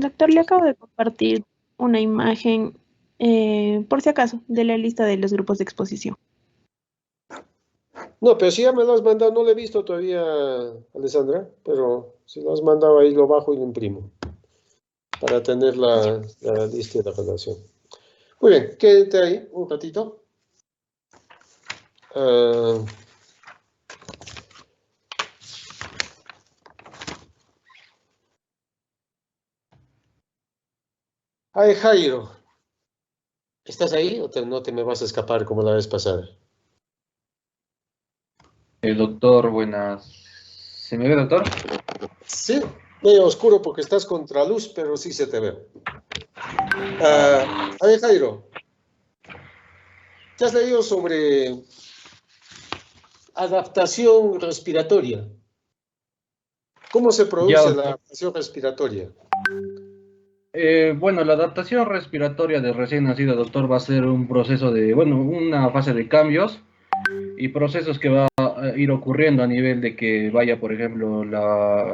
Doctor, le acabo de compartir una imagen, por si acaso, de la lista de los grupos de exposición. No, pero si ya me lo has mandado, no lo he visto todavía, Alessandra, pero si lo has mandado ahí lo bajo y lo imprimo para tener la lista de la relación. Muy bien, quédate ahí un ratito. Ay, Jairo, ¿estás ahí o no te me vas a escapar como la vez pasada? Doctor, buenas. ¿Se me ve, doctor? Sí, medio oscuro porque estás contra luz, pero sí se te ve. A ver, Jairo, ¿te has leído sobre adaptación respiratoria? ¿Cómo se produce la adaptación respiratoria? Bueno, la adaptación respiratoria del recién nacido, doctor, va a ser un proceso de, bueno, una fase de cambios y procesos que va a ir ocurriendo a nivel de que vaya, por ejemplo,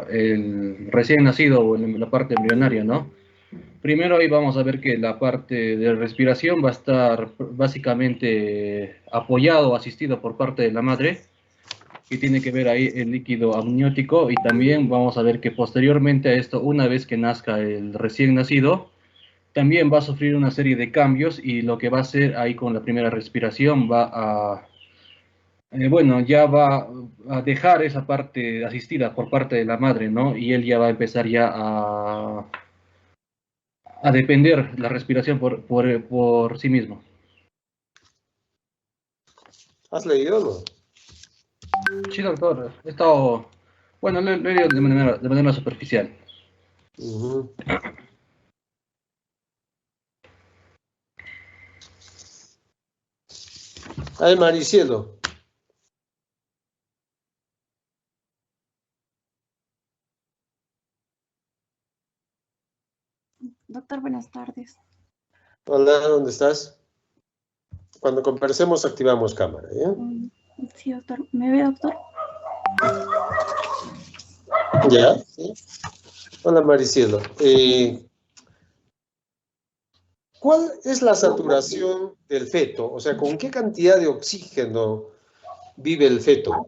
el recién nacido o en la parte embrionaria, ¿no? Primero ahí vamos a ver que la parte de respiración va a estar básicamente apoyado o asistido por parte de la madre, y tiene que ver ahí el líquido amniótico, y también vamos a ver que posteriormente a esto, una vez que nazca el recién nacido, también va a sufrir una serie de cambios, y lo que va a hacer ahí con la primera respiración va a, bueno, ya va a dejar esa parte asistida por parte de la madre, ¿no? Y él ya va a empezar ya a depender la respiración por sí mismo. ¿Has leído o no? Sí, doctor, he estado, bueno, lo he leído de manera superficial. Ay, Maricielo. Doctor, buenas tardes. Hola, ¿dónde estás? Cuando conversemos activamos cámara, ¿ya? Sí, doctor. ¿Me ve, doctor? ¿Ya? ¿Sí? Hola, Maricielo. ¿Cuál es la saturación del feto? O sea, ¿con qué cantidad de oxígeno vive el feto?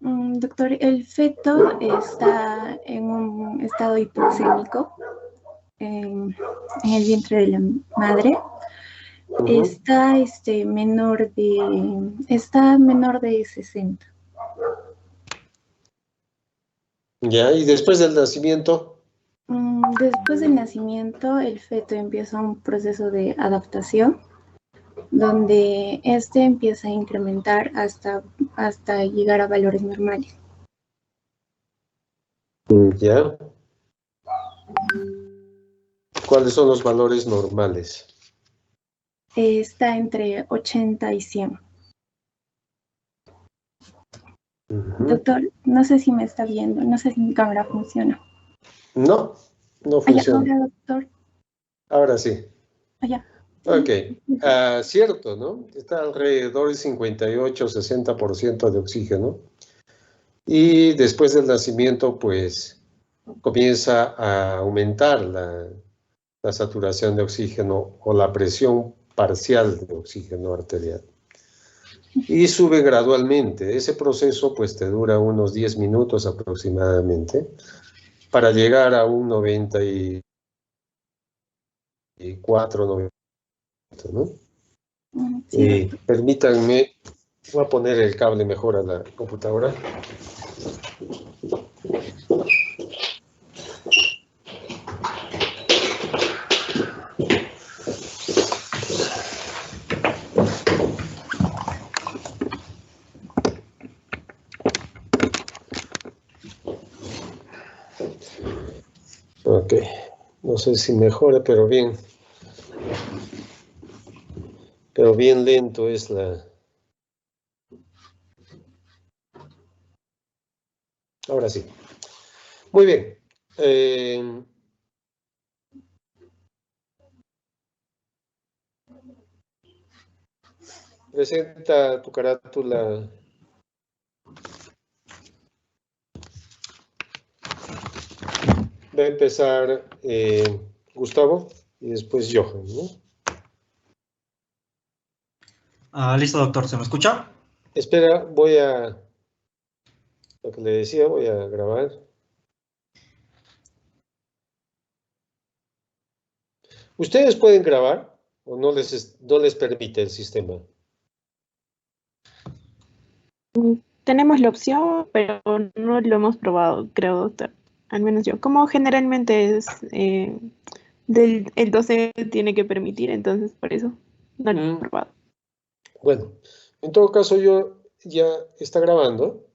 Doctor, el feto está en un estado hipoxémico en el vientre de la madre. Está menor de 60. ¿Ya? ¿Y después del nacimiento? Después del nacimiento, el feto empieza un proceso de adaptación, donde empieza a incrementar hasta llegar a valores normales. ¿Ya? ¿Cuáles son los valores normales? Está entre 80 y 100. Doctor, no sé si me está viendo, no sé si mi cámara funciona. No, no funciona. Ahora, doctor. Ahora sí. Allá. Ok, cierto, ¿no? Está alrededor del 58-60% de oxígeno. Y después del nacimiento, pues, comienza a aumentar la saturación de oxígeno o la presión parcial de oxígeno arterial. Y sube gradualmente. Ese proceso, pues, te dura unos 10 minutos aproximadamente para llegar a un 94, ¿no? Sí, permítanme, voy a poner el cable mejor a la computadora. Ok, no sé si mejora, pero bien lento es la... Ahora sí. Muy bien. Presenta tu carátula. Va a empezar Gustavo y después Johan, ¿no? Listo, doctor. ¿Se me escucha? Espera, lo que le decía, voy a grabar. ¿Ustedes pueden grabar o no les permite el sistema? Tenemos la opción, pero no lo hemos probado, creo, doctor. Al menos yo. Como generalmente es el 12 tiene que permitir, entonces por eso no lo hemos probado. Bueno, en todo caso yo ya está grabando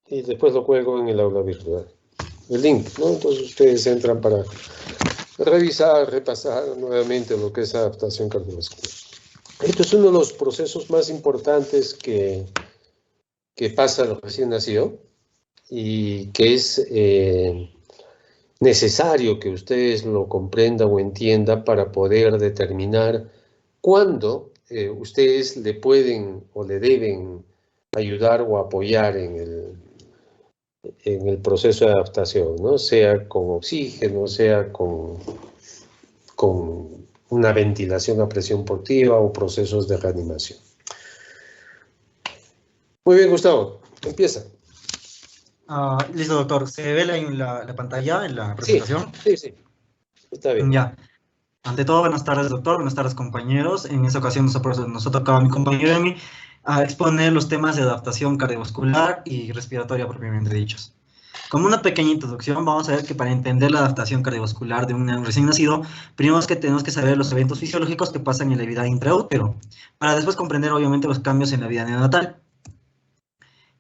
y después lo cuelgo en el aula virtual. El link, ¿no? Entonces ustedes entran para revisar, repasar nuevamente lo que es adaptación cardiovascular. Esto es uno de los procesos más importantes que pasa al recién nacido y que es necesario que ustedes lo comprendan o entiendan para poder determinar cuándo ustedes le pueden o le deben ayudar o apoyar en el proceso de adaptación, ¿no? Sea con oxígeno, sea con una ventilación a presión portiva o procesos de reanimación. Muy bien, Gustavo, empieza. Listo, doctor. ¿Se ve la pantalla en la presentación? Sí, está bien. Ya. Ante todo, buenas tardes, doctor. Buenas tardes, compañeros. En esta ocasión nos ha tocado a mi compañero y a mí a exponer los temas de adaptación cardiovascular y respiratoria propiamente dichos. Como una pequeña introducción, vamos a ver que para entender la adaptación cardiovascular de un recién nacido, primero es que tenemos que saber los eventos fisiológicos que pasan en la vida intraútero, para después comprender, obviamente, los cambios en la vida neonatal.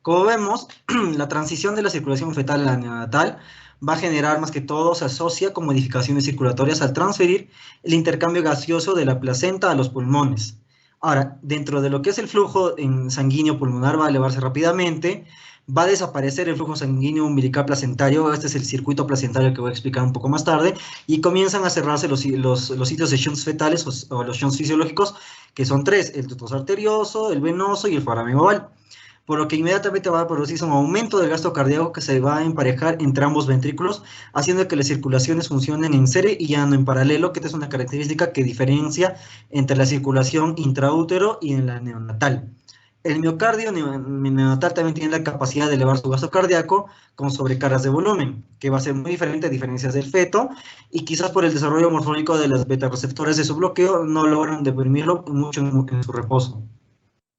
Como vemos, la transición de la circulación fetal a la neonatal va a generar, más que todo, se asocia con modificaciones circulatorias al transferir el intercambio gaseoso de la placenta a los pulmones. Ahora, dentro de lo que es el flujo sanguíneo pulmonar va a elevarse rápidamente, va a desaparecer el flujo sanguíneo umbilical placentario, este es el circuito placentario que voy a explicar un poco más tarde, y comienzan a cerrarse los sitios de shunts fetales o los shunts fisiológicos, que son tres: el ducto arterioso, el venoso y el foramen oval, por lo que inmediatamente va a producirse un aumento del gasto cardíaco que se va a emparejar entre ambos ventrículos, haciendo que las circulaciones funcionen en serie y ya no en paralelo, que esta es una característica que diferencia entre la circulación intraútero y en la neonatal. El miocardio neonatal también tiene la capacidad de elevar su gasto cardíaco con sobrecargas de volumen, que va a ser muy diferente a diferencias del feto, y quizás por el desarrollo morfológico de los beta-receptores de su bloqueo no logran deprimirlo mucho en su reposo.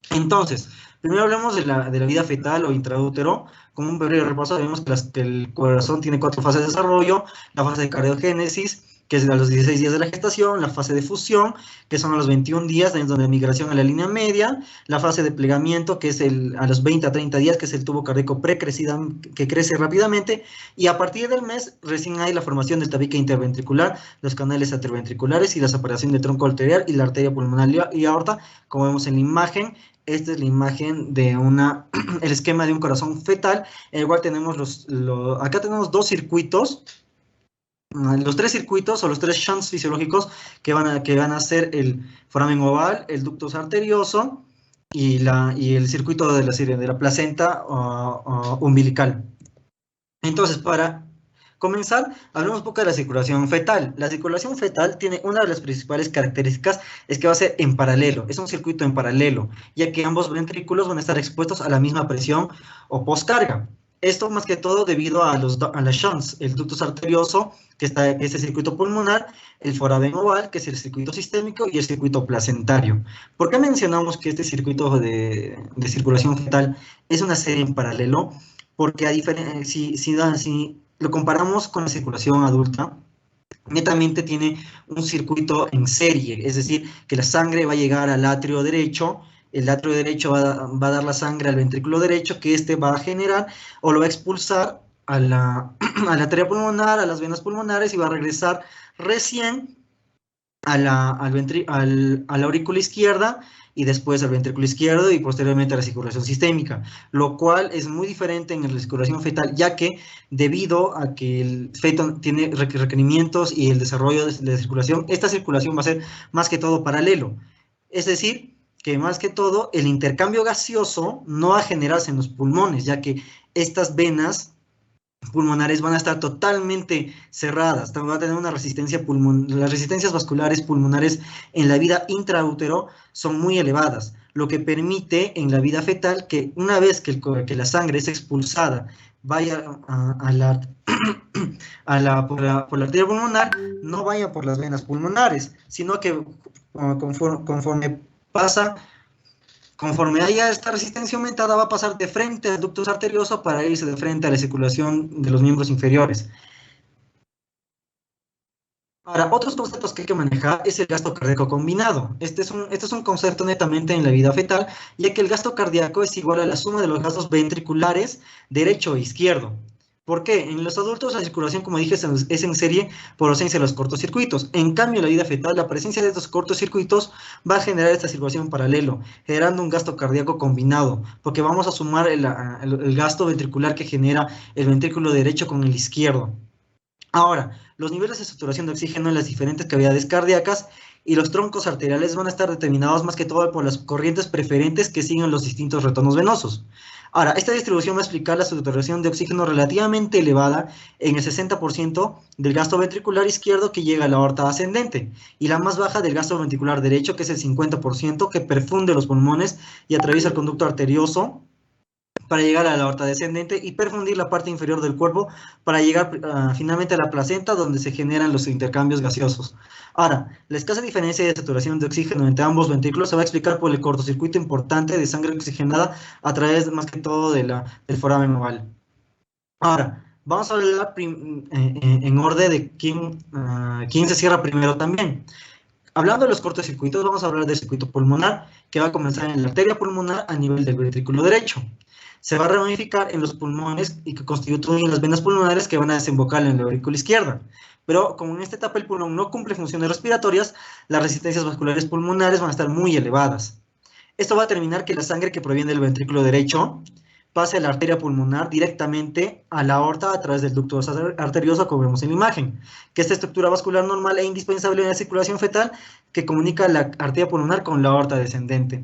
Entonces, primero hablamos de la vida fetal o intraútero. Como un breve repaso, vemos que el corazón tiene 4 fases de desarrollo: la fase de cardiogénesis, que es a los 16 días de la gestación; la fase de fusión, que son a los 21 días, donde migración a la línea media; la fase de plegamiento, que es a los 20 a 30 días, que es el tubo cardíaco que crece rápidamente, y a partir del mes recién hay la formación del tabique interventricular, los canales atrioventriculares y la separación del tronco arterial y la arteria pulmonar y aorta, como vemos en la imagen. Esta es la imagen de el esquema de un corazón fetal, en el cual tenemos acá tenemos 2 circuitos, los 3 circuitos o los 3 shunts fisiológicos que van a ser el foramen oval, el ducto arterioso y el circuito de la placenta umbilical. Entonces, para comenzar, hablemos un poco de la circulación fetal. La circulación fetal tiene una de las principales características, es que va a ser en paralelo, es un circuito en paralelo, ya que ambos ventrículos van a estar expuestos a la misma presión o postcarga. Esto más que todo debido a las shunts, el ducto arterioso, que es el circuito pulmonar, el foramen oval, que es el circuito sistémico, y el circuito placentario. ¿Por qué mencionamos que este circuito de circulación fetal es una serie en paralelo? Porque si lo comparamos con la circulación adulta, netamente tiene un circuito en serie, es decir, que la sangre va a llegar al atrio derecho, el atrio derecho va a dar la sangre al ventrículo derecho, que este va a generar o lo va a expulsar a la arteria pulmonar, a las venas pulmonares, y va a regresar recién a la aurícula izquierda, y después al ventrículo izquierdo y posteriormente a la circulación sistémica, lo cual es muy diferente en la circulación fetal, ya que debido a que el feto tiene requerimientos y el desarrollo de circulación, esta circulación va a ser más que todo paralelo, es decir, que más que todo el intercambio gaseoso no va a generarse en los pulmones, ya que estas venas pulmonares van a estar totalmente cerradas, van a tener una resistencia pulmonar, las resistencias vasculares pulmonares en la vida intraútero son muy elevadas, lo que permite en la vida fetal que una vez que la sangre es expulsada, vaya por la arteria pulmonar, no vaya por las venas pulmonares, sino que conforme haya esta resistencia aumentada, va a pasar de frente al ducto arterioso para irse de frente a la circulación de los miembros inferiores. Ahora, otros conceptos que hay que manejar es el gasto cardíaco combinado. Este es un concepto netamente en la vida fetal, ya que el gasto cardíaco es igual a la suma de los gastos ventriculares derecho e izquierdo. ¿Por qué? En los adultos la circulación, como dije, es en serie por ausencia de los cortocircuitos. En cambio, en la vida fetal, la presencia de estos cortocircuitos va a generar esta circulación paralelo, generando un gasto cardíaco combinado, porque vamos a sumar el gasto ventricular que genera el ventrículo derecho con el izquierdo. Ahora, los niveles de saturación de oxígeno en las diferentes cavidades cardíacas y los troncos arteriales van a estar determinados más que todo por las corrientes preferentes que siguen los distintos retornos venosos. Ahora, esta distribución va a explicar la saturación de oxígeno relativamente elevada en el 60% del gasto ventricular izquierdo que llega a la aorta ascendente y la más baja del gasto ventricular derecho, que es el 50% que perfunde los pulmones y atraviesa el conducto arterioso para llegar a la aorta descendente y perfundir la parte inferior del cuerpo para llegar finalmente a la placenta, donde se generan los intercambios gaseosos. Ahora, la escasa diferencia de saturación de oxígeno entre ambos ventrículos se va a explicar por el cortocircuito importante de sangre oxigenada a través más que todo del foramen oval. Ahora, vamos a hablar en orden de quién se cierra primero también. Hablando de los cortocircuitos, vamos a hablar del circuito pulmonar, que va a comenzar en la arteria pulmonar a nivel del ventrículo derecho. Se va a ramificar en los pulmones y que constituyen las venas pulmonares que van a desembocar en la aurícula izquierda. Pero como en esta etapa el pulmón no cumple funciones respiratorias, las resistencias vasculares pulmonares van a estar muy elevadas. Esto va a determinar que la sangre que proviene del ventrículo derecho pase a la arteria pulmonar directamente a la aorta a través del ducto arterioso, como vemos en la imagen, que esta estructura vascular normal e indispensable en la circulación fetal que comunica la arteria pulmonar con la aorta descendente.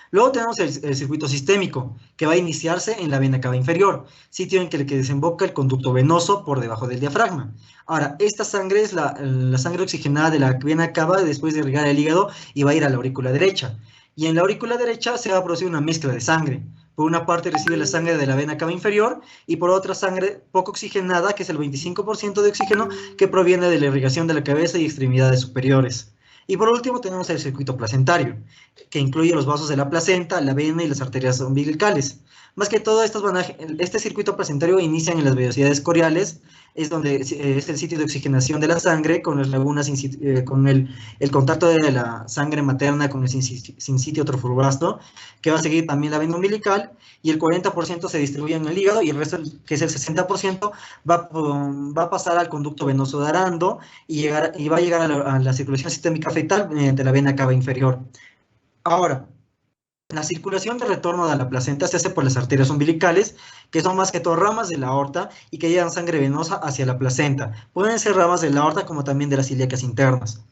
Luego tenemos el circuito sistémico, que va a iniciarse en la vena cava inferior, sitio en que desemboca el conducto venoso por debajo del diafragma. Ahora, esta sangre es la sangre oxigenada de la vena cava después de irrigar el hígado y va a ir a la aurícula derecha. Y en la aurícula derecha se va a producir una mezcla de sangre. Por una parte recibe la sangre de la vena cava inferior y por otra sangre poco oxigenada, que es el 25% de oxígeno que proviene de la irrigación de la cabeza y extremidades superiores. Y por último tenemos el circuito placentario, que incluye los vasos de la placenta, la vena y las arterias umbilicales. Más que todo, este circuito placentario inicia en las vellosidades coriales, es donde es el sitio de oxigenación de la sangre, con las lagunas, con el contacto de la sangre materna con el sincitio trofoblasta, que va a seguir también la vena umbilical, y el 40% se distribuye en el hígado, y el resto, que es el 60%, va a pasar al conducto venoso de Arando, y va a llegar a la circulación sistémica fetal mediante la vena cava inferior. Ahora, la circulación de retorno de la placenta se hace por las arterias umbilicales, que son más que todo ramas de la aorta y que llevan sangre venosa hacia la placenta. Pueden ser ramas de la aorta como también de las ilíacas internas.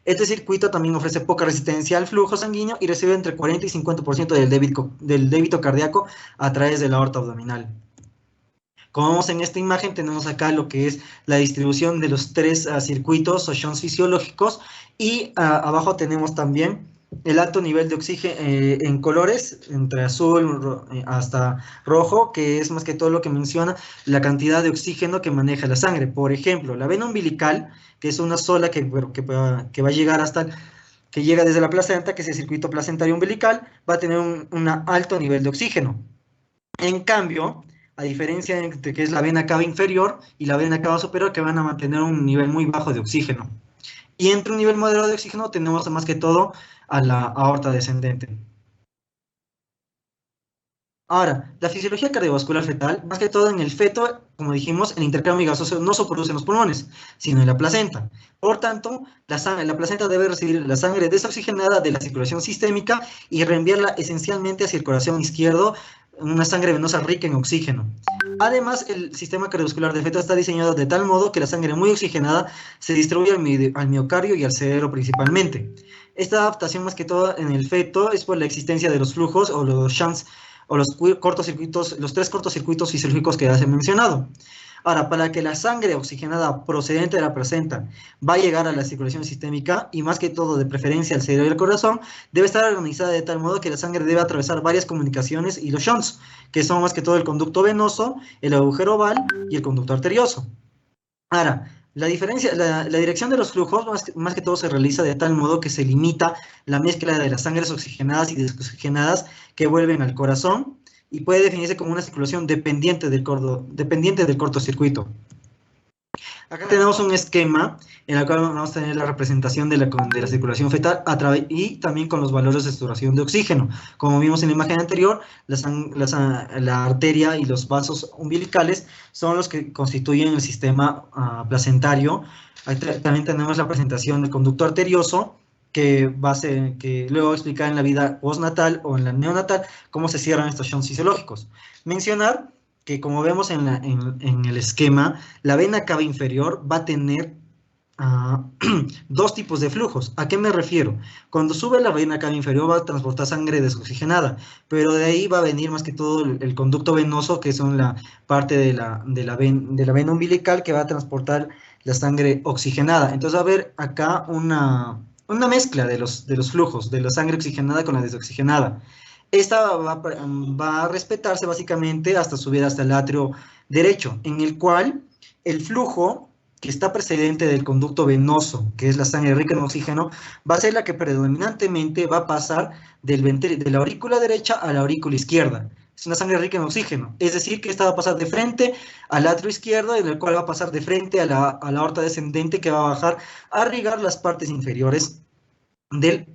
Este circuito también ofrece poca resistencia al flujo sanguíneo y recibe entre 40 y 50% del débito cardíaco a través de la aorta abdominal. Como vemos en esta imagen, tenemos acá lo que es la distribución de los tres circuitos o shunts fisiológicos y abajo tenemos también el alto nivel de oxígeno en colores, entre azul hasta rojo, que es más que todo lo que menciona la cantidad de oxígeno que maneja la sangre. Por ejemplo, la vena umbilical, que es una sola que va a llegar que llega desde la placenta, que es el circuito placentario umbilical, va a tener un alto nivel de oxígeno. En cambio, a diferencia entre que es la vena cava inferior y la vena cava superior, que van a mantener un nivel muy bajo de oxígeno. Y entre un nivel moderado de oxígeno tenemos más que todo a la aorta descendente. Ahora, la fisiología cardiovascular fetal, más que todo en el feto, como dijimos, el intercambio gaseoso no se produce en los pulmones, sino en la placenta. Por tanto, la placenta debe recibir la sangre desoxigenada de la circulación sistémica y reenviarla esencialmente hacia el corazón izquierdo, una sangre venosa rica en oxígeno. Además, el sistema cardiovascular del feto está diseñado de tal modo que la sangre muy oxigenada se distribuye al miocardio y al cerebro principalmente. Esta adaptación más que todo en el feto es por la existencia de los flujos o los shunts o los cortocircuitos, los 3 cortocircuitos fisiológicos que ya se han mencionado. Ahora, para que la sangre oxigenada procedente de la placenta va a llegar a la circulación sistémica, y más que todo de preferencia al cerebro y al corazón, debe estar organizada de tal modo que la sangre debe atravesar varias comunicaciones y los shunts, que son más que todo el conducto venoso, el agujero oval y el conducto arterioso. Ahora, la dirección de los flujos más que todo se realiza de tal modo que se limita la mezcla de las sangres oxigenadas y desoxigenadas que vuelven al corazón, y puede definirse como una circulación dependiente del cortocircuito. Acá tenemos un esquema en el cual vamos a tener la representación de la circulación fetal y también con los valores de saturación de oxígeno. Como vimos en la imagen anterior, la arteria y los vasos umbilicales son los que constituyen el sistema placentario. Ahí también tenemos la presentación del conducto arterioso, que luego voy a explicar en la vida postnatal o en la neonatal cómo se cierran estos shunts fisiológicos. Mencionar que, como vemos en el esquema, la vena cava inferior va a tener dos tipos de flujos. ¿A qué me refiero? Cuando sube la vena cava inferior va a transportar sangre desoxigenada, pero de ahí va a venir más que todo el conducto venoso, que son la parte de la vena umbilical, que va a transportar la sangre oxigenada. Entonces va a haber acá una mezcla de los flujos, de la sangre oxigenada con la desoxigenada. Esta va a respetarse básicamente hasta subir hasta el atrio derecho, en el cual el flujo que está precedente del conducto venoso, que es la sangre rica en oxígeno, va a ser la que predominantemente va a pasar de la aurícula derecha a la aurícula izquierda. Es una sangre rica en oxígeno, es decir, que esta va a pasar de frente al atrio izquierdo, en el cual va a pasar de frente a la aorta descendente, que va a bajar a irrigar las partes inferiores del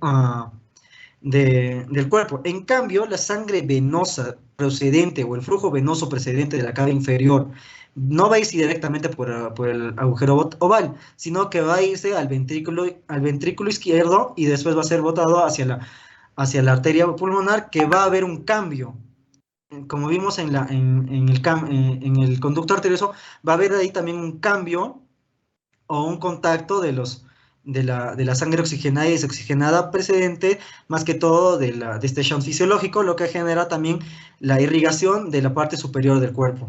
cuerpo. En cambio, la sangre venosa procedente o el flujo venoso procedente de la cava inferior no va a irse directamente por el agujero oval, sino que va a irse al ventrículo izquierdo y después va a ser botado hacia la arteria pulmonar, que va a haber un cambio. Como vimos en el conducto arterioso, va a haber ahí también un cambio o un contacto de la sangre oxigenada y desoxigenada precedente, más que todo de este shunt fisiológico, lo que genera también la irrigación de la parte superior del cuerpo.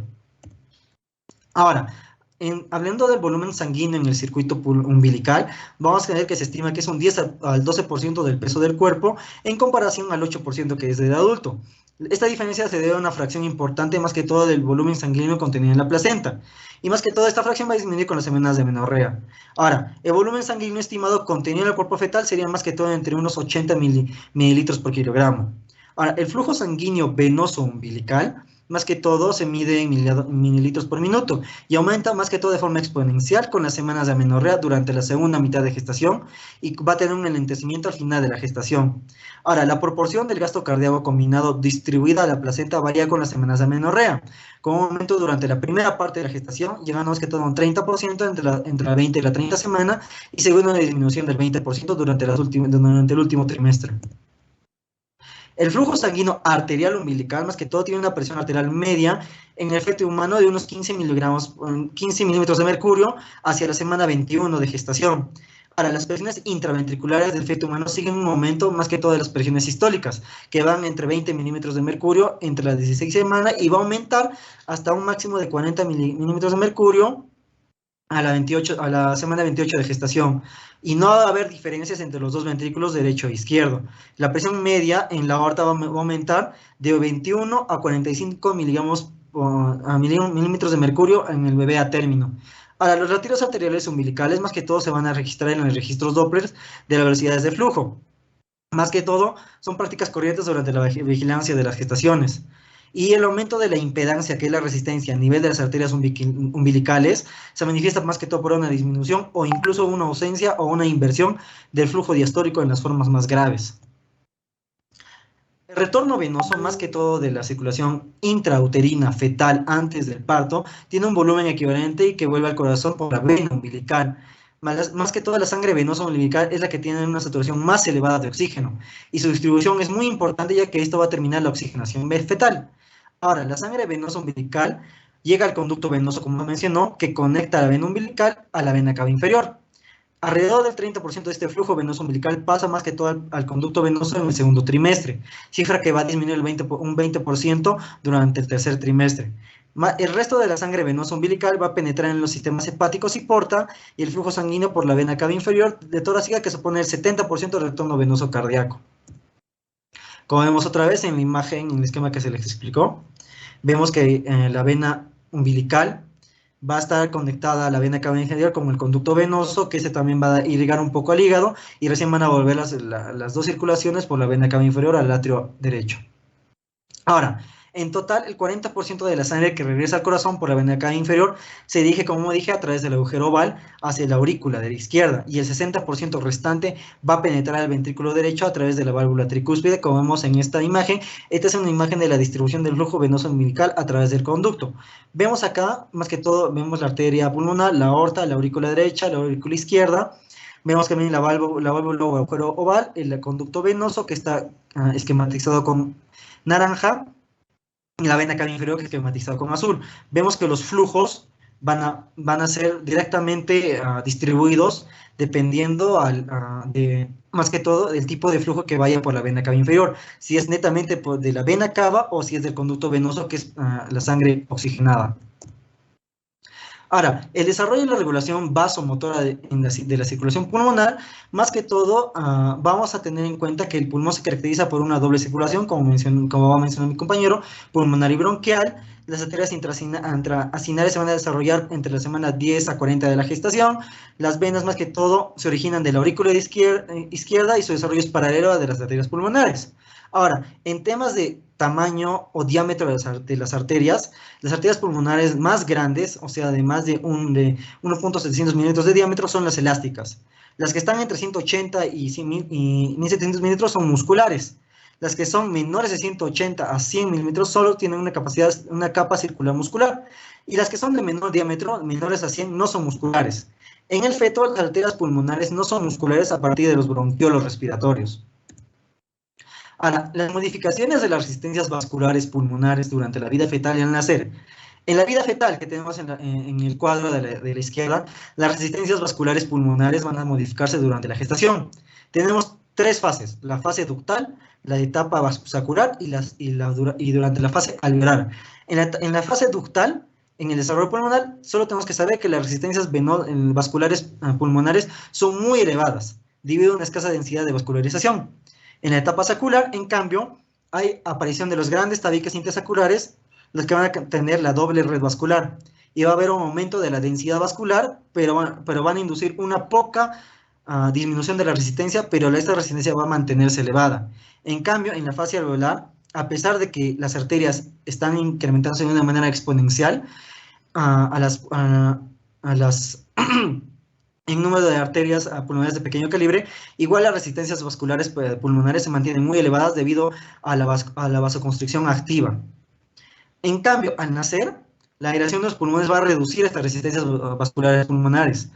Ahora, hablando del volumen sanguíneo en el circuito umbilical, vamos a ver que se estima que es un 10 al 12% del peso del cuerpo, en comparación al 8% que es del adulto. Esta diferencia se debe a una fracción importante, más que todo, del volumen sanguíneo contenido en la placenta. Y más que todo, esta fracción va a disminuir con las semanas de amenorrea. Ahora, el volumen sanguíneo estimado contenido en el cuerpo fetal sería más que todo entre unos 80 mililitros por kilogramo. Ahora, el flujo sanguíneo venoso umbilical, más que todo, se mide en mililitros por minuto y aumenta más que todo de forma exponencial con las semanas de amenorrea durante la segunda mitad de gestación, y va a tener un enlentecimiento al final de la gestación. Ahora, la proporción del gasto cardíaco combinado distribuida a la placenta varía con las semanas de amenorrea, con un aumento durante la primera parte de la gestación, llegando más que todo a un 30% entre la 20 y la 30 semana, y según una disminución del 20% durante el último trimestre. El flujo sanguíneo arterial umbilical, más que todo, tiene una presión arterial media en el feto humano de unos 15 milímetros de mercurio hacia la semana 21 de gestación. Ahora, las presiones intraventriculares del feto humano siguen un aumento más que todo de las presiones sistólicas, que van entre 20 milímetros de mercurio entre las 16 semanas y va a aumentar hasta un máximo de 40 milímetros de mercurio a la semana 28 de gestación, y no va a haber diferencias entre los dos ventrículos derecho e izquierdo. La presión media en la aorta va a aumentar de 21 a 45 milímetros de mercurio en el bebé a término. Ahora, los latidos arteriales umbilicales más que todo se van a registrar en los registros Doppler de las velocidades de flujo. Más que todo, son prácticas corrientes durante la vigilancia de las gestaciones. Y el aumento de la impedancia, que es la resistencia a nivel de las arterias umbilicales, se manifiesta más que todo por una disminución o incluso una ausencia o una inversión del flujo diastólico en las formas más graves. El retorno venoso, más que todo de la circulación intrauterina fetal antes del parto, tiene un volumen equivalente y que vuelve al corazón por la vena umbilical. Más que todo, la sangre venosa umbilical es la que tiene una saturación más elevada de oxígeno, y su distribución es muy importante, ya que esto va a terminar la oxigenación fetal. Ahora, la sangre venosa umbilical llega al conducto venoso, como mencionó, que conecta la vena umbilical a la vena cava inferior. Alrededor del 30% de este flujo venoso umbilical pasa más que todo al conducto venoso en el segundo trimestre, cifra que va a disminuir un 20% durante el tercer trimestre. El resto de la sangre venosa umbilical va a penetrar en los sistemas hepáticos y porta y el flujo sanguíneo por la vena cava inferior de torácica, que supone el 70% del retorno venoso cardíaco. Como vemos otra vez en la imagen, en el esquema que se les explicó, vemos que la vena umbilical va a estar conectada a la vena cava inferior con el conducto venoso, que ese también va a irrigar un poco al hígado, y recién van a volver las dos circulaciones por la vena cava inferior al atrio derecho. Ahora, en total, el 40% de la sangre que regresa al corazón por la vena cava inferior se dirige, como dije, a través del agujero oval hacia la aurícula de la izquierda, y el 60% restante va a penetrar al ventrículo derecho a través de la válvula tricúspide, como vemos en esta imagen. Esta es una imagen de la distribución del flujo venoso umbilical a través del conducto. Vemos acá, más que todo, vemos la arteria pulmonar, la aorta, la aurícula derecha, la aurícula izquierda. Vemos también la válvula o agujero oval, el conducto venoso, que está esquematizado con naranja, y la vena cava inferior, que es esquematizado con azul. Vemos que los flujos van a ser directamente distribuidos dependiendo más que todo del tipo de flujo que vaya por la vena cava inferior, si es netamente de la vena cava o si es del conducto venoso, que es la sangre oxigenada. Ahora, el desarrollo y la regulación vasomotora de la circulación pulmonar, más que todo, vamos a tener en cuenta que el pulmón se caracteriza por una doble circulación, como va a mencionar mi compañero, pulmonar y bronquial. Las arterias intraacinales se van a desarrollar entre la semana 10 a 40 de la gestación. Las venas, más que todo, se originan de la aurícula izquierda y su desarrollo es paralelo a de las arterias pulmonares. Ahora, en temas de tamaño o diámetro de las arterias pulmonares más grandes, o sea, de más de 1.700 milímetros de diámetro, son las elásticas. Las que están entre 180 y 1700 milímetros son musculares. Las que son menores de 180 a 100 milímetros solo tienen una capa circular muscular. Y las que son de menor diámetro, menores a 100, no son musculares. En el feto, las arterias pulmonares no son musculares a partir de los bronquiolos respiratorios. Ahora, las modificaciones de las resistencias vasculares pulmonares durante la vida fetal y al nacer. En la vida fetal, que tenemos en el cuadro de la izquierda, las resistencias vasculares pulmonares van a modificarse durante la gestación. Tenemos tres fases: la fase ductal, la etapa vascular y durante la fase alveolar. En la fase ductal, en el desarrollo pulmonar, solo tenemos que saber que las resistencias vasculares pulmonares son muy elevadas, debido a una escasa densidad de vascularización. En la etapa saccular, en cambio, hay aparición de los grandes tabiques intersaculares, los que van a tener la doble red vascular. Y va a haber un aumento de la densidad vascular, pero van a inducir una poca disminución de la resistencia, pero esta resistencia va a mantenerse elevada. En cambio, en la fase alveolar, a pesar de que las arterias están incrementándose de una manera exponencial, en número de arterias pulmonares de pequeño calibre, igual las resistencias vasculares pulmonares se mantienen muy elevadas debido a la vasoconstricción activa. En cambio, al nacer, la aireación de los pulmones va a reducir estas resistencias vasculares pulmonares.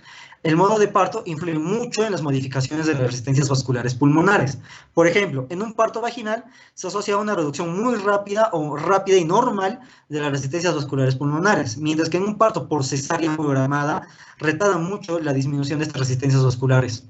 El modo de parto influye mucho en las modificaciones de las resistencias vasculares pulmonares. Por ejemplo, en un parto vaginal se asocia a una reducción muy rápida y normal de las resistencias vasculares pulmonares, mientras que en un parto por cesárea programada retarda mucho la disminución de estas resistencias vasculares.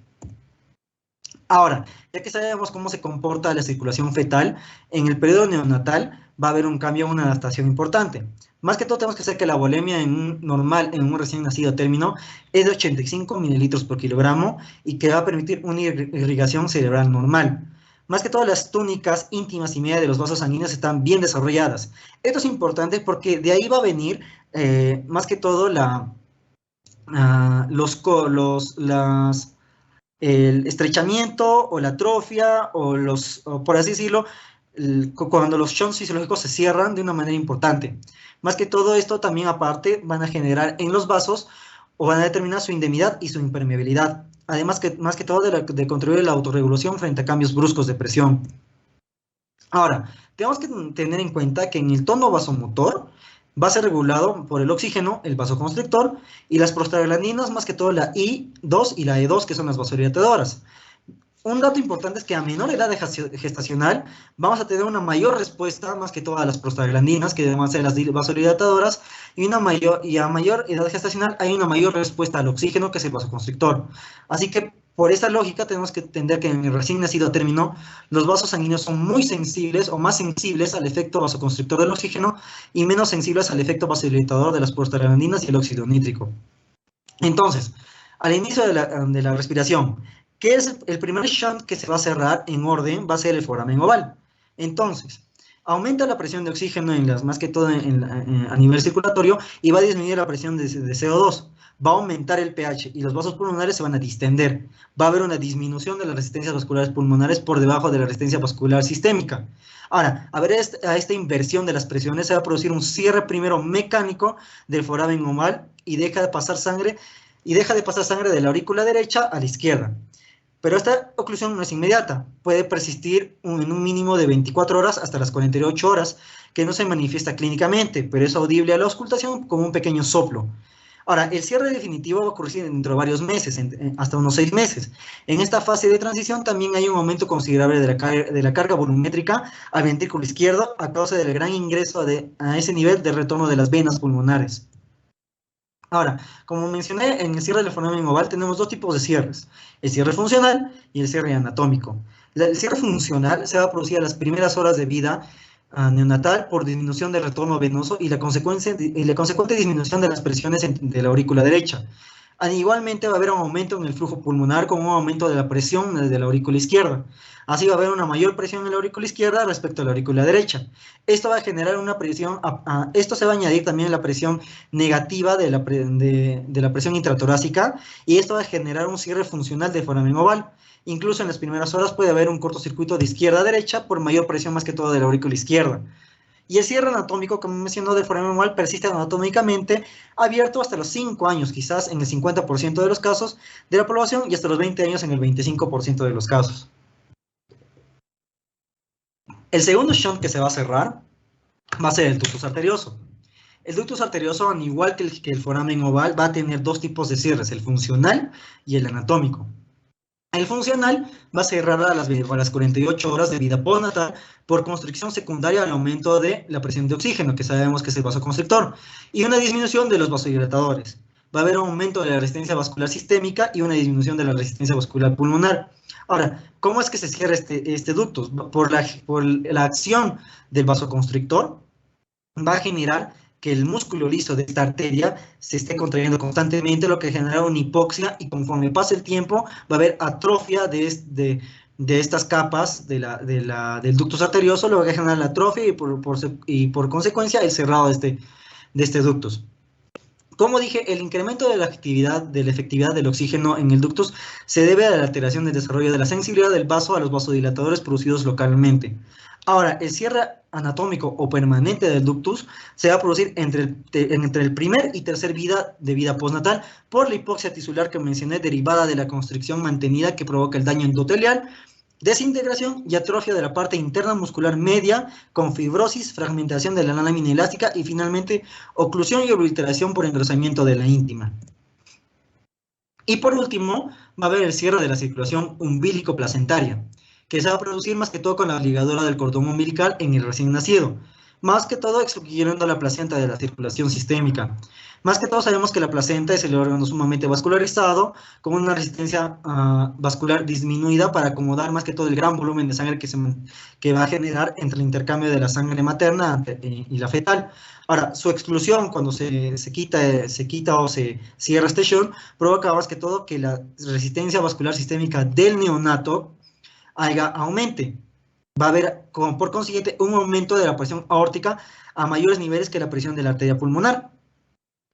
Ahora, ya que sabemos cómo se comporta la circulación fetal, en el periodo neonatal va a haber un cambio, una adaptación importante. Más que todo tenemos que saber que la volemia en un recién nacido término es de 85 mililitros por kilogramo y que va a permitir una irrigación cerebral normal. Más que todo las túnicas íntimas y media de los vasos sanguíneos están bien desarrolladas. Esto es importante porque de ahí va a venir más que todo el estrechamiento o la atrofia o por así decirlo, cuando los shunts fisiológicos se cierran de una manera importante. Más que todo esto también aparte van a generar en los vasos o van a determinar su indemnidad y su impermeabilidad. Además más que todo de contribuir a la autorregulación frente a cambios bruscos de presión. Ahora, tenemos que tener en cuenta que en el tono vasomotor va a ser regulado por el oxígeno, el vasoconstrictor, y las prostaglandinas, más que todo la I2 y la E2, que son las vasodilatadoras. un dato importante es que a menor edad gestacional vamos a tener una mayor respuesta, más que todas las prostaglandinas, que van a ser las vasodilatadoras, y a mayor edad gestacional hay una mayor respuesta al oxígeno, que es el vasoconstrictor. Así que, por esta lógica, tenemos que entender que en el recién nacido término, los vasos sanguíneos son muy sensibles o más sensibles al efecto vasoconstrictor del oxígeno y menos sensibles al efecto vasodilatador de las prostaglandinas y el óxido nítrico. Entonces, al inicio de la respiración, ¿qué es el primer shunt que se va a cerrar en orden? Va a ser el foramen oval. Entonces, aumenta la presión de oxígeno, más que todo a nivel circulatorio, y va a disminuir la presión de CO2. Va a aumentar el pH y los vasos pulmonares se van a distender. Va a haber una disminución de las resistencias vasculares pulmonares por debajo de la resistencia vascular sistémica. Ahora, a ver, a esta inversión de las presiones se va a producir un cierre primero mecánico del foramen oval y deja de pasar sangre de la aurícula derecha a la izquierda. Pero esta oclusión no es inmediata, puede persistir en un mínimo de 24 horas hasta las 48 horas, que no se manifiesta clínicamente, pero es audible a la auscultación como un pequeño soplo. Ahora, el cierre definitivo va a ocurrir dentro de varios meses, hasta unos 6 meses. En esta fase de transición también hay un aumento considerable de la carga volumétrica al ventrículo izquierdo a causa del gran ingreso a ese nivel de retorno de las venas pulmonares. Ahora, como mencioné, en el cierre del foramen oval tenemos dos tipos de cierres, el cierre funcional y el cierre anatómico. El cierre funcional se va a producir a las primeras horas de vida neonatal por disminución del retorno venoso y la consecuente disminución de las presiones de la aurícula derecha. Igualmente va a haber un aumento en el flujo pulmonar con un aumento de la presión de la aurícula izquierda. Así va a haber una mayor presión en la aurícula izquierda respecto a la aurícula derecha. Esto va a generar una presión, esto se va a añadir también la presión negativa de la presión intratorácica, y esto va a generar un cierre funcional del foramen oval. Incluso en las primeras horas puede haber un cortocircuito de izquierda a derecha por mayor presión más que todo de la aurícula izquierda. Y el cierre anatómico, como mencionó, del foramen oval persiste anatómicamente abierto hasta los 5 años, quizás en el 50% de los casos de la población, y hasta los 20 años en el 25% de los casos. El segundo shunt que se va a cerrar va a ser el ductus arterioso. El ductus arterioso, al igual que el foramen oval, va a tener dos tipos de cierres, el funcional y el anatómico. El funcional va a cerrar a las 48 horas de vida postnatal por constricción secundaria al aumento de la presión de oxígeno, que sabemos que es el vasoconstrictor, y una disminución de los vasodilatadores. Va a haber un aumento de la resistencia vascular sistémica y una disminución de la resistencia vascular pulmonar. Ahora, ¿cómo es que se cierra este ductus? Por la acción del vasoconstrictor va a generar que el músculo liso de esta arteria se esté contrayendo constantemente, lo que genera una hipoxia, y conforme pase el tiempo va a haber atrofia de estas capas del ductus arterioso, lo que genera la atrofia y por consecuencia el cerrado de este ductus. Como dije, el incremento de la efectividad del oxígeno en el ductus se debe a la alteración del desarrollo de la sensibilidad del vaso a los vasodilatadores producidos localmente. Ahora, el cierre anatómico o permanente del ductus se va a producir entre el primer y tercer vida de vida postnatal por la hipoxia tisular que mencioné, derivada de la constricción mantenida que provoca el daño endotelial, desintegración y atrofia de la parte interna muscular media con fibrosis, fragmentación de la lámina elástica y finalmente oclusión y obliteración por engrosamiento de la íntima. Y por último, va a haber el cierre de la circulación umbilico-placentaria, que se va a producir más que todo con la ligadura del cordón umbilical en el recién nacido, más que todo excluyendo la placenta de la circulación sistémica. Más que todo sabemos que la placenta es el órgano sumamente vascularizado, con una resistencia vascular disminuida para acomodar más que todo el gran volumen de sangre que va a generar entre el intercambio de la sangre materna y la fetal. Ahora, su exclusión cuando se quita o se cierra este shunt provoca más que todo que la resistencia vascular sistémica del neonato aumente. Va a haber, por consiguiente, un aumento de la presión aórtica a mayores niveles que la presión de la arteria pulmonar.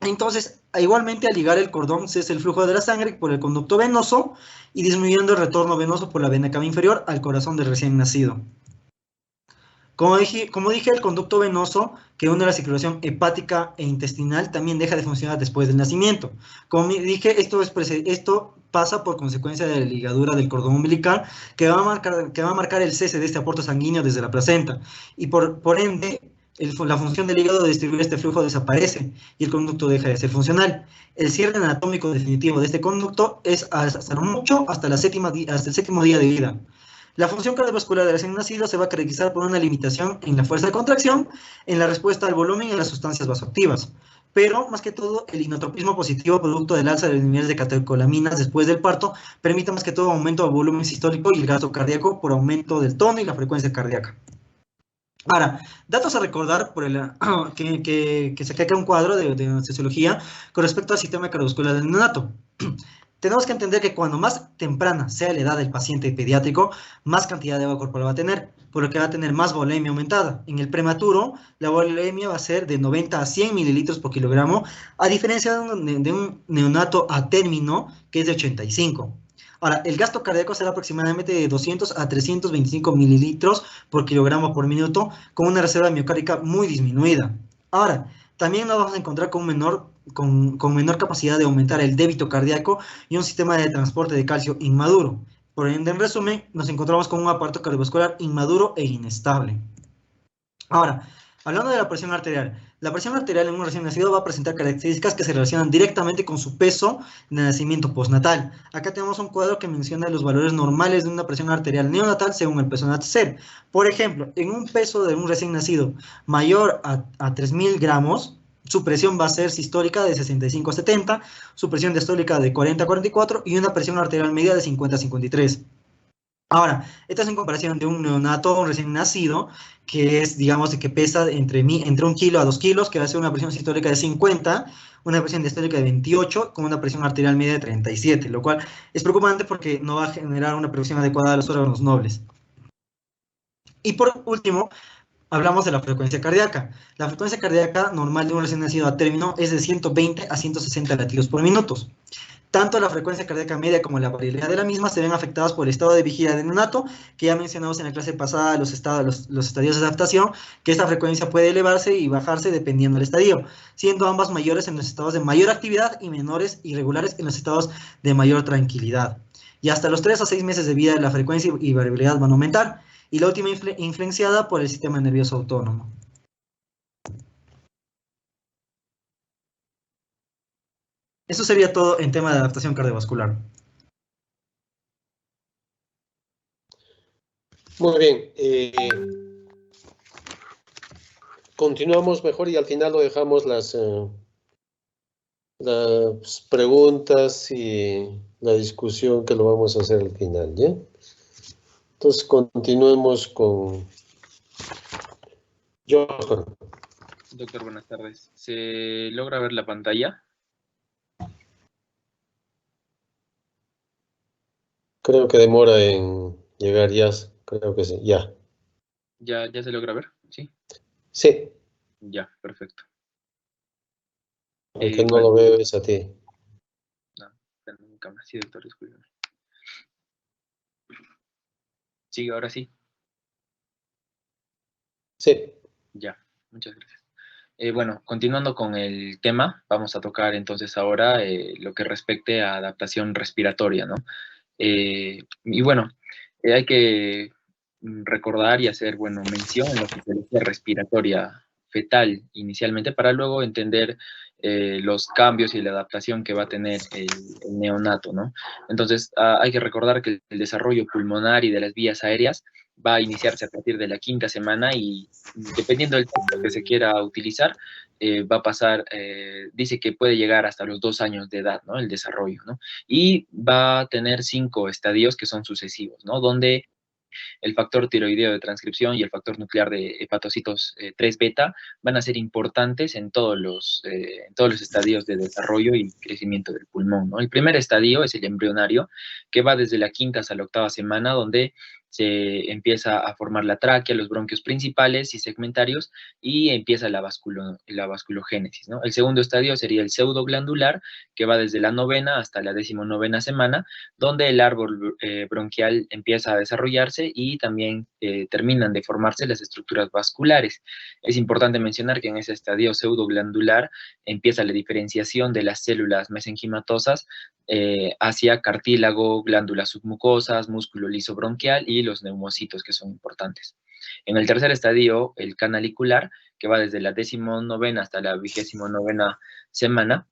Entonces, igualmente, al ligar el cordón, cesa el flujo de la sangre por el conducto venoso y disminuyendo el retorno venoso por la vena cava inferior al corazón del recién nacido. Como dije, el conducto venoso que une la circulación hepática e intestinal también deja de funcionar después del nacimiento. Como dije, esto pasa por consecuencia de la ligadura del cordón umbilical que va a marcar el cese de este aporte sanguíneo desde la placenta, y por ende la función del hígado de distribuir este flujo desaparece y el conducto deja de ser funcional. El cierre anatómico definitivo de este conducto es hasta el séptimo día de vida. La función cardiovascular del recién nacido se va a caracterizar por una limitación en la fuerza de contracción, en la respuesta al volumen y a las sustancias vasoactivas. Pero, más que todo, el inotropismo positivo, producto del alza de los niveles de catecolaminas después del parto, permite más que todo aumento del volumen sistólico y el gasto cardíaco por aumento del tono y la frecuencia cardíaca. Ahora, datos a recordar por que saqué acá un cuadro de sociología con respecto al sistema cardiovascular del neonato. Tenemos que entender que cuando más temprana sea la edad del paciente pediátrico, más cantidad de agua corporal va a tener, por lo que va a tener más volemia aumentada. En el prematuro, la volemia va a ser de 90 a 100 mililitros por kilogramo, a diferencia de un neonato a término, que es de 85. Ahora, el gasto cardíaco será aproximadamente de 200 a 325 mililitros por kilogramo por minuto, con una reserva miocárdica muy disminuida. Ahora, también nos vamos a encontrar con menor capacidad de aumentar el débito cardíaco y un sistema de transporte de calcio inmaduro. Por ende, en resumen, nos encontramos con un aparato cardiovascular inmaduro e inestable. Ahora, hablando de la presión arterial en un recién nacido va a presentar características que se relacionan directamente con su peso de nacimiento postnatal. Acá tenemos un cuadro que menciona los valores normales de una presión arterial neonatal según el peso nacer. Por ejemplo, en un peso de un recién nacido mayor a 3.000 gramos, su presión va a ser sistólica de 65 a 70, su presión diastólica de 40 a 44 y una presión arterial media de 50 a 53. Ahora, esta es en comparación de un neonato, un recién nacido, que es, digamos, que pesa entre 1 kilo a 2 kilos, que va a ser una presión sistólica de 50, una presión diastólica de 28, con una presión arterial media de 37, lo cual es preocupante porque no va a generar una presión adecuada de los órganos nobles. Y por último, hablamos de la frecuencia cardíaca. La frecuencia cardíaca normal de un recién nacido a término es de 120 a 160 latidos por minuto. Tanto la frecuencia cardíaca media como la variabilidad de la misma se ven afectadas por el estado de vigilia del neonato, que ya mencionamos en la clase pasada, los estadios de adaptación, que esta frecuencia puede elevarse y bajarse dependiendo del estadio, siendo ambas mayores en los estados de mayor actividad y menores irregulares en los estados de mayor tranquilidad. Y hasta los 3 a 6 meses de vida la frecuencia y variabilidad van a aumentar, y la última influenciada por el sistema nervioso autónomo. Eso sería todo en tema de adaptación cardiovascular. Muy bien. Continuamos mejor y al final lo dejamos las preguntas y la discusión que lo vamos a hacer al final, ¿ya? Entonces continuemos con Johan. Doctor, buenas tardes. ¿Se logra ver la pantalla? Creo que demora en llegar ya, creo que sí, ya. ¿Ya se logra ver? ¿Sí? Sí. Ya, perfecto. Aunque no lo veo es a ti. No, nunca más. Sí, doctor, discúlpeme. Sí, ahora sí. Sí. Ya, muchas gracias. Bueno, continuando con el tema, vamos a tocar entonces ahora lo que respecte a adaptación respiratoria, ¿no? Y bueno, hay que recordar y hacer, bueno, mención en la fisiología respiratoria fetal inicialmente para luego entender los cambios y la adaptación que va a tener el neonato, ¿no? Entonces, hay que recordar que el desarrollo pulmonar y de las vías aéreas va a iniciarse a partir de la 5ª semana y dependiendo del texto que se quiera utilizar, va a pasar, dice que puede llegar hasta los 2 años de edad, ¿no? El desarrollo, ¿no? Y va a tener 5 estadios que son sucesivos, ¿no? Donde el factor tiroideo de transcripción y el factor nuclear de hepatocitos 3 beta van a ser importantes en todos los estadios de desarrollo y crecimiento del pulmón, ¿no? El primer estadio es el embrionario, que va desde la 5ª hasta la 8ª semana, donde se empieza a formar la tráquea, los bronquios principales y segmentarios, y empieza la vasculogénesis, ¿no? El segundo estadio sería el pseudoglandular, que va desde la 9ª hasta la 19ª semana, donde el árbol bronquial empieza a desarrollarse y también terminan de formarse las estructuras vasculares. Es importante mencionar que en ese estadio pseudoglandular empieza la diferenciación de las células mesenquimatosas hacia cartílago, glándulas submucosas, músculo liso bronquial y y los neumocitos, que son importantes. En el tercer estadio, el canalicular, que va desde la 19ª hasta la 29ª semana,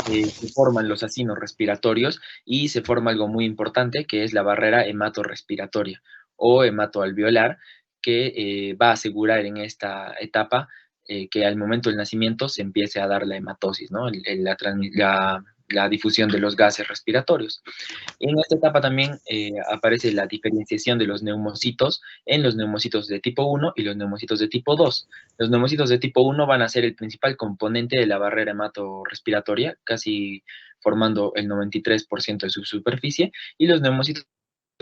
se forman los acinos respiratorios y se forma algo muy importante, que es la barrera hematorrespiratoria o hematoalveolar, que va a asegurar en esta etapa que al momento del nacimiento se empiece a dar la hematosis, ¿no? La difusión de los gases respiratorios. En esta etapa también aparece la diferenciación de los neumocitos en los neumocitos de tipo 1 y los neumocitos de tipo 2. Los neumocitos de tipo 1 van a ser el principal componente de la barrera hematorrespiratoria, casi formando el 93% de su superficie, y los neumocitos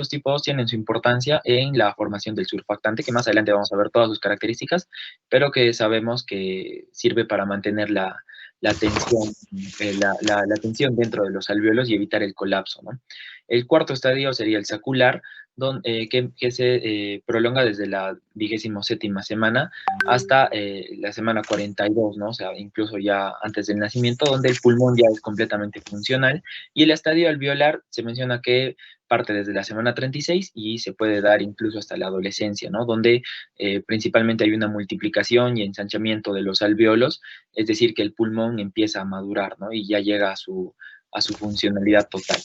tipo 2 tienen su importancia en la formación del surfactante, que más adelante vamos a ver todas sus características, pero que sabemos que sirve para mantener la tensión, la tensión dentro de los alvéolos y evitar el colapso, ¿no? El cuarto estadio sería el sacular, que se prolonga desde la 27ª semana hasta la semana 42, ¿no? O sea, incluso ya antes del nacimiento, donde el pulmón ya es completamente funcional, y el estadio alveolar se menciona que parte desde la semana 36 y se puede dar incluso hasta la adolescencia, ¿no? Donde principalmente hay una multiplicación y ensanchamiento de los alvéolos, es decir, que el pulmón empieza a madurar, ¿no? Y ya llega a su funcionalidad total.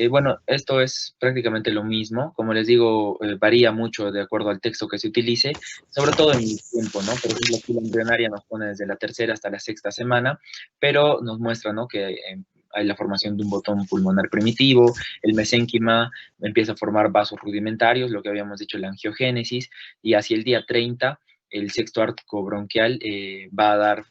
Bueno, esto es prácticamente lo mismo. Como les digo, varía mucho de acuerdo al texto que se utilice, sobre todo en el tiempo, ¿no? Por ejemplo, aquí la embrionaria nos pone desde la 3ª hasta la 6ª semana, pero nos muestra, ¿no?, que hay la formación de un botón pulmonar primitivo, el mesénquima empieza a formar vasos rudimentarios, lo que habíamos dicho, la angiogénesis, y hacia el día 30, el sexto arco bronquial va a dar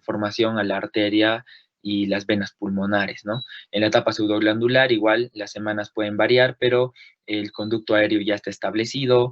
formación a la arteria y las venas pulmonares, ¿no? En la etapa pseudoglandular, igual, las semanas pueden variar, pero el conducto aéreo ya está establecido,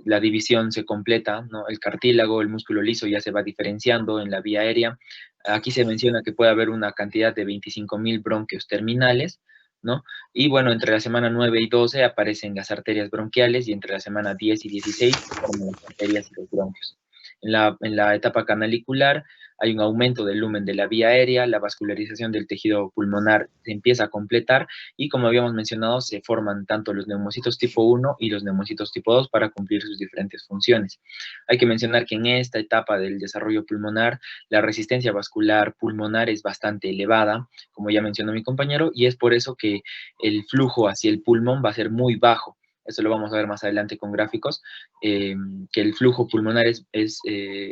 la división se completa, ¿no? El cartílago, el músculo liso ya se va diferenciando en la vía aérea. Aquí se menciona que puede haber una cantidad de 25.000 bronquios terminales, ¿no? Y bueno, entre la semana 9 y 12 aparecen las arterias bronquiales, y entre la semana 10 y 16 forman las arterias y los bronquios. En la etapa canalicular hay un aumento del lumen de la vía aérea, la vascularización del tejido pulmonar se empieza a completar, y como habíamos mencionado, se forman tanto los neumocitos tipo 1 y los neumocitos tipo 2 para cumplir sus diferentes funciones. Hay que mencionar que en esta etapa del desarrollo pulmonar, la resistencia vascular pulmonar es bastante elevada, como ya mencionó mi compañero, y es por eso que el flujo hacia el pulmón va a ser muy bajo. Eso lo vamos a ver más adelante con gráficos, que el flujo pulmonar es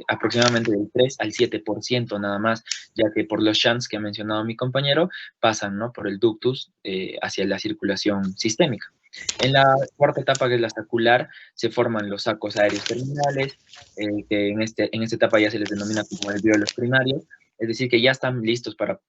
aproximadamente del 3 al 7% nada más, ya que por los shunts que ha mencionado mi compañero, pasan, ¿no?, por el ductus hacia la circulación sistémica. En la cuarta etapa, que es la sacular, se forman los sacos aéreos terminales, que en esta etapa ya se les denomina como alvéolos primarios, es decir, que ya están listos para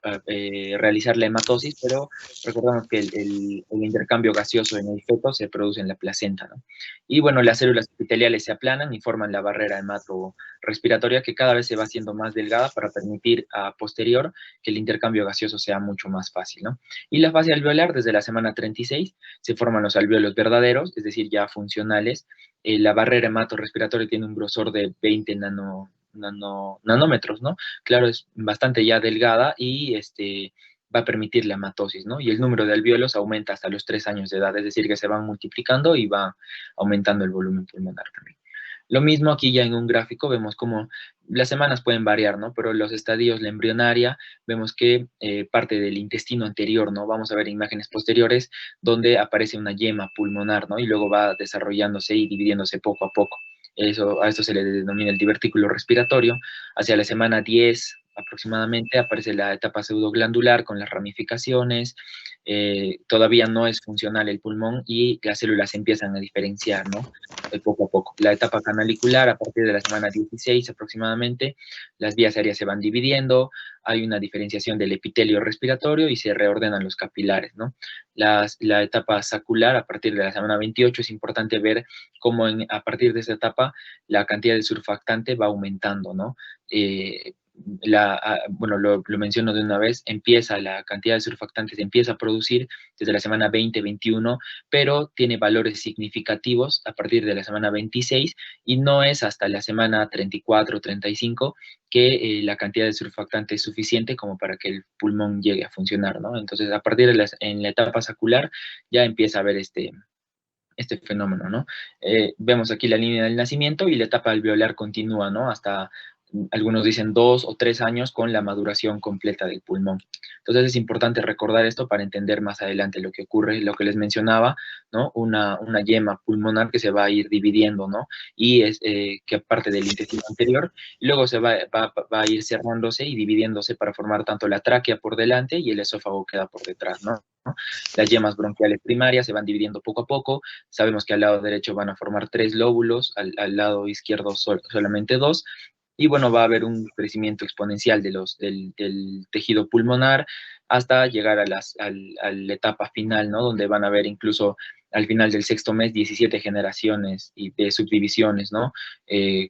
realizar la hematosis, pero recordamos que el intercambio gaseoso en el feto se produce en la placenta, ¿no? Y bueno, las células epiteliales se aplanan y forman la barrera hematorrespiratoria, que cada vez se va haciendo más delgada para permitir a posterior que el intercambio gaseoso sea mucho más fácil, ¿no? Y la fase alveolar, desde la semana 36, se forman los alvéolos verdaderos, es decir, ya funcionales. La barrera hematorrespiratoria tiene un grosor de 20 nanómetros, ¿no? Claro, es bastante ya delgada y va a permitir la hematosis, ¿no? Y el número de alvéolos aumenta hasta los 3 años de edad, es decir, que se van multiplicando y va aumentando el volumen pulmonar también. Lo mismo aquí ya en un gráfico, vemos cómo las semanas pueden variar, ¿no? Pero los estadios, la embrionaria, vemos que parte del intestino anterior, ¿no? Vamos a ver imágenes posteriores donde aparece una yema pulmonar, ¿no? Y luego va desarrollándose y dividiéndose poco a poco. A esto se le denomina el divertículo respiratorio. Hacia la semana 10 aproximadamente aparece la etapa pseudoglandular con las ramificaciones. Todavía no es funcional el pulmón y las células se empiezan a diferenciar, ¿no? Poco a poco. La etapa canalicular, a partir de la semana 16 aproximadamente, las vías aéreas se van dividiendo, hay una diferenciación del epitelio respiratorio y se reordenan los capilares, ¿no? La etapa sacular, a partir de la semana 28, es importante ver cómo a partir de esa etapa la cantidad de surfactante va aumentando, ¿no? Bueno, lo menciono de una vez, la cantidad de surfactantes empieza a producir desde la semana 20-21, pero tiene valores significativos a partir de la semana 26, y no es hasta la semana 34-35 que la cantidad de surfactante es suficiente como para que el pulmón llegue a funcionar, ¿no? Entonces, a partir de en la etapa sacular ya empieza a haber este fenómeno, ¿no? Vemos aquí la línea del nacimiento y la etapa alveolar continúa, ¿no? Hasta, algunos dicen 2 o 3 años con la maduración completa del pulmón. Entonces es importante recordar esto para entender más adelante lo que ocurre, lo que les mencionaba, ¿no? Una yema pulmonar que se va a ir dividiendo, ¿no? Y es que parte del intestino anterior, y luego se va a ir cerrándose y dividiéndose para formar tanto la tráquea por delante y el esófago queda por detrás, ¿no? Las yemas bronquiales primarias se van dividiendo poco a poco. Sabemos que al lado derecho van a formar 3 lóbulos, al lado izquierdo solamente 2. Y bueno, va a haber un crecimiento exponencial del tejido pulmonar hasta llegar a la etapa final, ¿no? Donde van a haber incluso al final del 6º mes 17 generaciones y de subdivisiones, ¿no?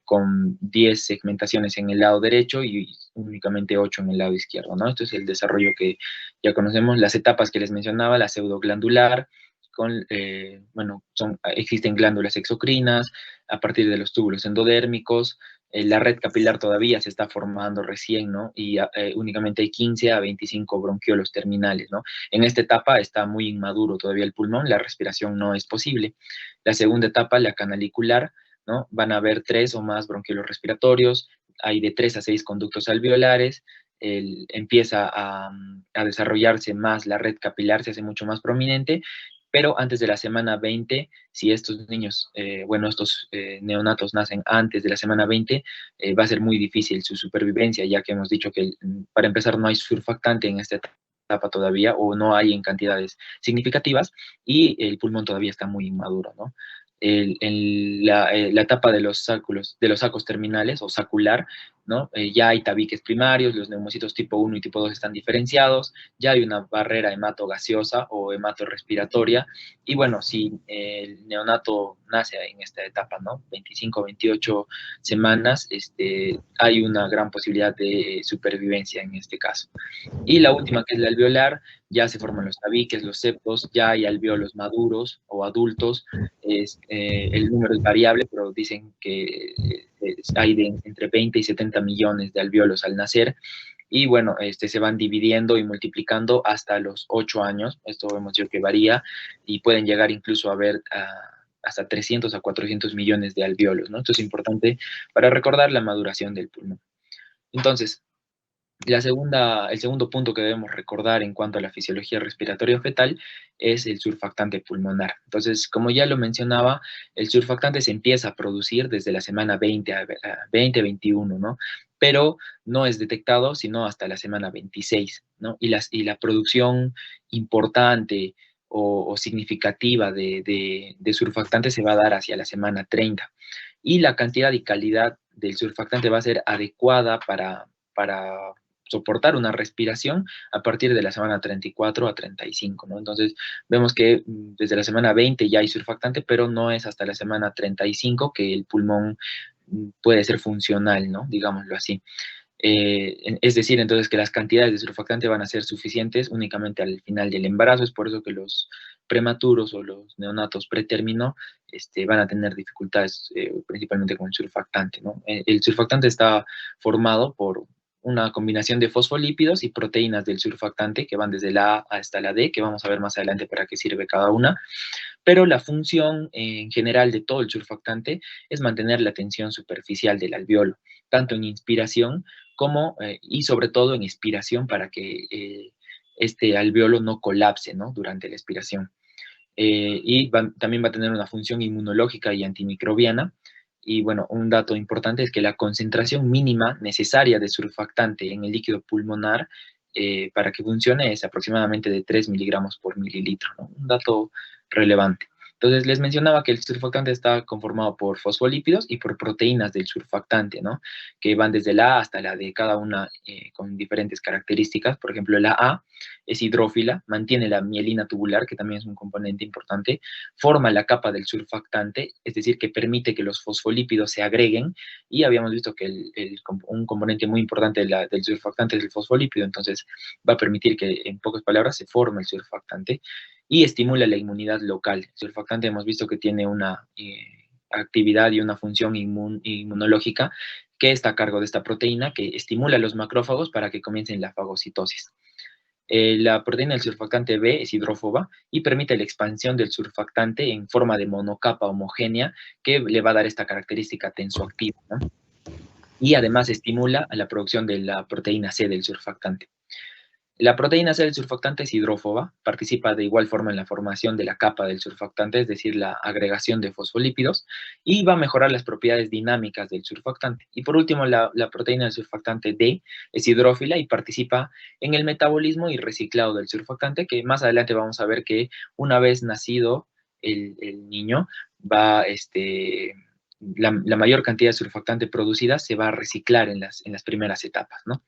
Con 10 segmentaciones en el lado derecho y únicamente 8 en el lado izquierdo, ¿no? Esto es el desarrollo que ya conocemos. Las etapas que les mencionaba, la pseudoglandular, bueno, existen glándulas exocrinas a partir de los túbulos endodérmicos. La red capilar todavía se está formando recién, ¿no? Y únicamente hay 15 a 25 bronquiolos terminales, ¿no? En esta etapa está muy inmaduro todavía el pulmón, la respiración no es posible. La segunda etapa, la canalicular, ¿no? Van a haber 3 o más bronquiolos respiratorios, hay de 3 a 6 conductos alveolares, empieza a desarrollarse más la red capilar, se hace mucho más prominente, pero antes de la semana 20, si estos niños, estos neonatos nacen antes de la semana 20, va a ser muy difícil su supervivencia, ya que hemos dicho que para empezar no hay surfactante en esta etapa todavía, o no hay en cantidades significativas, y el pulmón todavía está muy inmaduro, ¿no? La etapa de los sacos terminales o sacular, ¿no? Ya hay tabiques primarios, los neumocitos tipo 1 y tipo 2 están diferenciados, ya hay una barrera hematogaseosa o hematorrespiratoria, y bueno, si el neonato nace en esta etapa, ¿no? 25, 28 semanas, hay una gran posibilidad de supervivencia en este caso. Y la última, que es la alveolar, ya se forman los tabiques, los septos, ya hay alveolos maduros o adultos. El número es variable, pero dicen que hay entre 20 y 70 millones de alveolos al nacer. Y bueno, se van dividiendo y multiplicando hasta los 8 años. Esto hemos dicho que varía y pueden llegar incluso a ver hasta 300 a 400 millones de alveolos, ¿no? Esto es importante para recordar la maduración del pulmón. Entonces, el segundo punto que debemos recordar en cuanto a la fisiología respiratoria fetal es el surfactante pulmonar. Entonces, como ya lo mencionaba, el surfactante se empieza a producir desde la semana 20 a 21, ¿no? Pero no es detectado sino hasta la semana 26, ¿no? Y la producción importante o significativa de surfactante se va a dar hacia la semana 30. Y la cantidad y calidad del surfactante va a ser adecuada para soportar una respiración a partir de la semana 34 a 35, ¿no? Entonces, vemos que desde la semana 20 ya hay surfactante, pero no es hasta la semana 35 que el pulmón puede ser funcional, ¿no? Digámoslo así. Es decir, entonces, que las cantidades de surfactante van a ser suficientes únicamente al final del embarazo. Es por eso que los prematuros o los neonatos pretérmino van a tener dificultades principalmente con el surfactante, ¿no? El surfactante está formado por una combinación de fosfolípidos y proteínas del surfactante que van desde la A hasta la D, que vamos a ver más adelante para qué sirve cada una, pero la función en general de todo el surfactante es mantener la tensión superficial del alveolo, tanto en inspiración como, y sobre todo en expiración, para que este alveolo no colapse, ¿no? Durante la expiración. Y también va a tener una función inmunológica y antimicrobiana. Y bueno, un dato importante es que la concentración mínima necesaria de surfactante en el líquido pulmonar para que funcione es aproximadamente de 3 miligramos por mililitro, ¿no? Un dato relevante. Entonces, les mencionaba que el surfactante está conformado por fosfolípidos y por proteínas del surfactante, ¿no? Que van desde la A hasta la D, cada una con diferentes características. Por ejemplo, la A es hidrófila, mantiene la mielina tubular, que también es un componente importante, forma la capa del surfactante, es decir, que permite que los fosfolípidos se agreguen, y habíamos visto que un componente muy importante del surfactante es el fosfolípido, entonces va a permitir que, en pocas palabras, se forme el surfactante, y estimula la inmunidad local. El surfactante hemos visto que tiene una actividad y una función inmunológica que está a cargo de esta proteína que estimula a los macrófagos para que comiencen la fagocitosis. La proteína del surfactante B es hidrófoba y permite la expansión del surfactante en forma de monocapa homogénea que le va a dar esta característica tensoactiva, ¿no? Y además estimula a la producción de la proteína C del surfactante. La proteína C del surfactante es hidrófoba, participa de igual forma en la formación de la capa del surfactante, es decir, la agregación de fosfolípidos, y va a mejorar las propiedades dinámicas del surfactante. Y por último, la proteína del surfactante D es hidrófila y participa en el metabolismo y reciclado del surfactante, que más adelante vamos a ver que una vez nacido el niño, va la mayor cantidad de surfactante producida se va a reciclar en las primeras etapas, ¿no?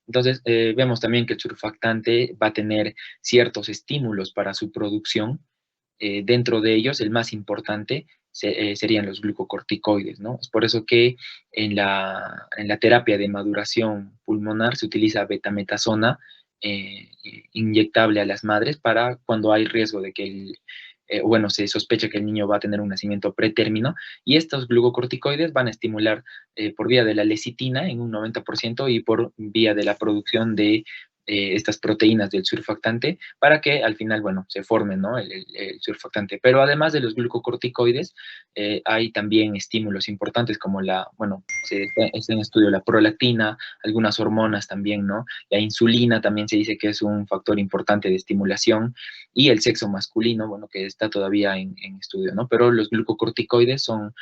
Entonces, vemos también que el surfactante va a tener ciertos estímulos para su producción. Dentro de ellos, el más importante serían los glucocorticoides, ¿no? Es por eso que en la terapia de maduración pulmonar se utiliza betametasona inyectable a las madres para cuando hay riesgo de que se sospecha que el niño va a tener un nacimiento pretérmino, y estos glucocorticoides van a estimular por vía de la lecitina en un 90% y por vía de la producción de estas proteínas del surfactante para que al final, se forme, ¿no?, el surfactante. Pero además de los glucocorticoides, hay también estímulos importantes como está en estudio la prolactina, algunas hormonas también, ¿no? La insulina también se dice que es un factor importante de estimulación, y el sexo masculino, que está todavía en estudio, ¿no? Pero los glucocorticoides son,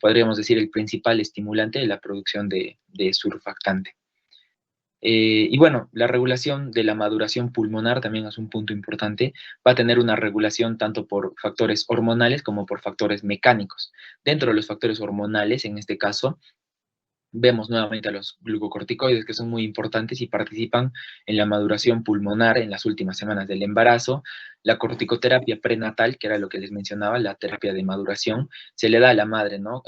podríamos decir, el principal estimulante de la producción de surfactante. La regulación de la maduración pulmonar también es un punto importante. Va a tener una regulación tanto por factores hormonales como por factores mecánicos. Dentro de los factores hormonales, en este caso, vemos nuevamente a los glucocorticoides, que son muy importantes y participan en la maduración pulmonar en las últimas semanas del embarazo. La corticoterapia prenatal, que era lo que les mencionaba, la terapia de maduración, se le da a la madre, ¿no?,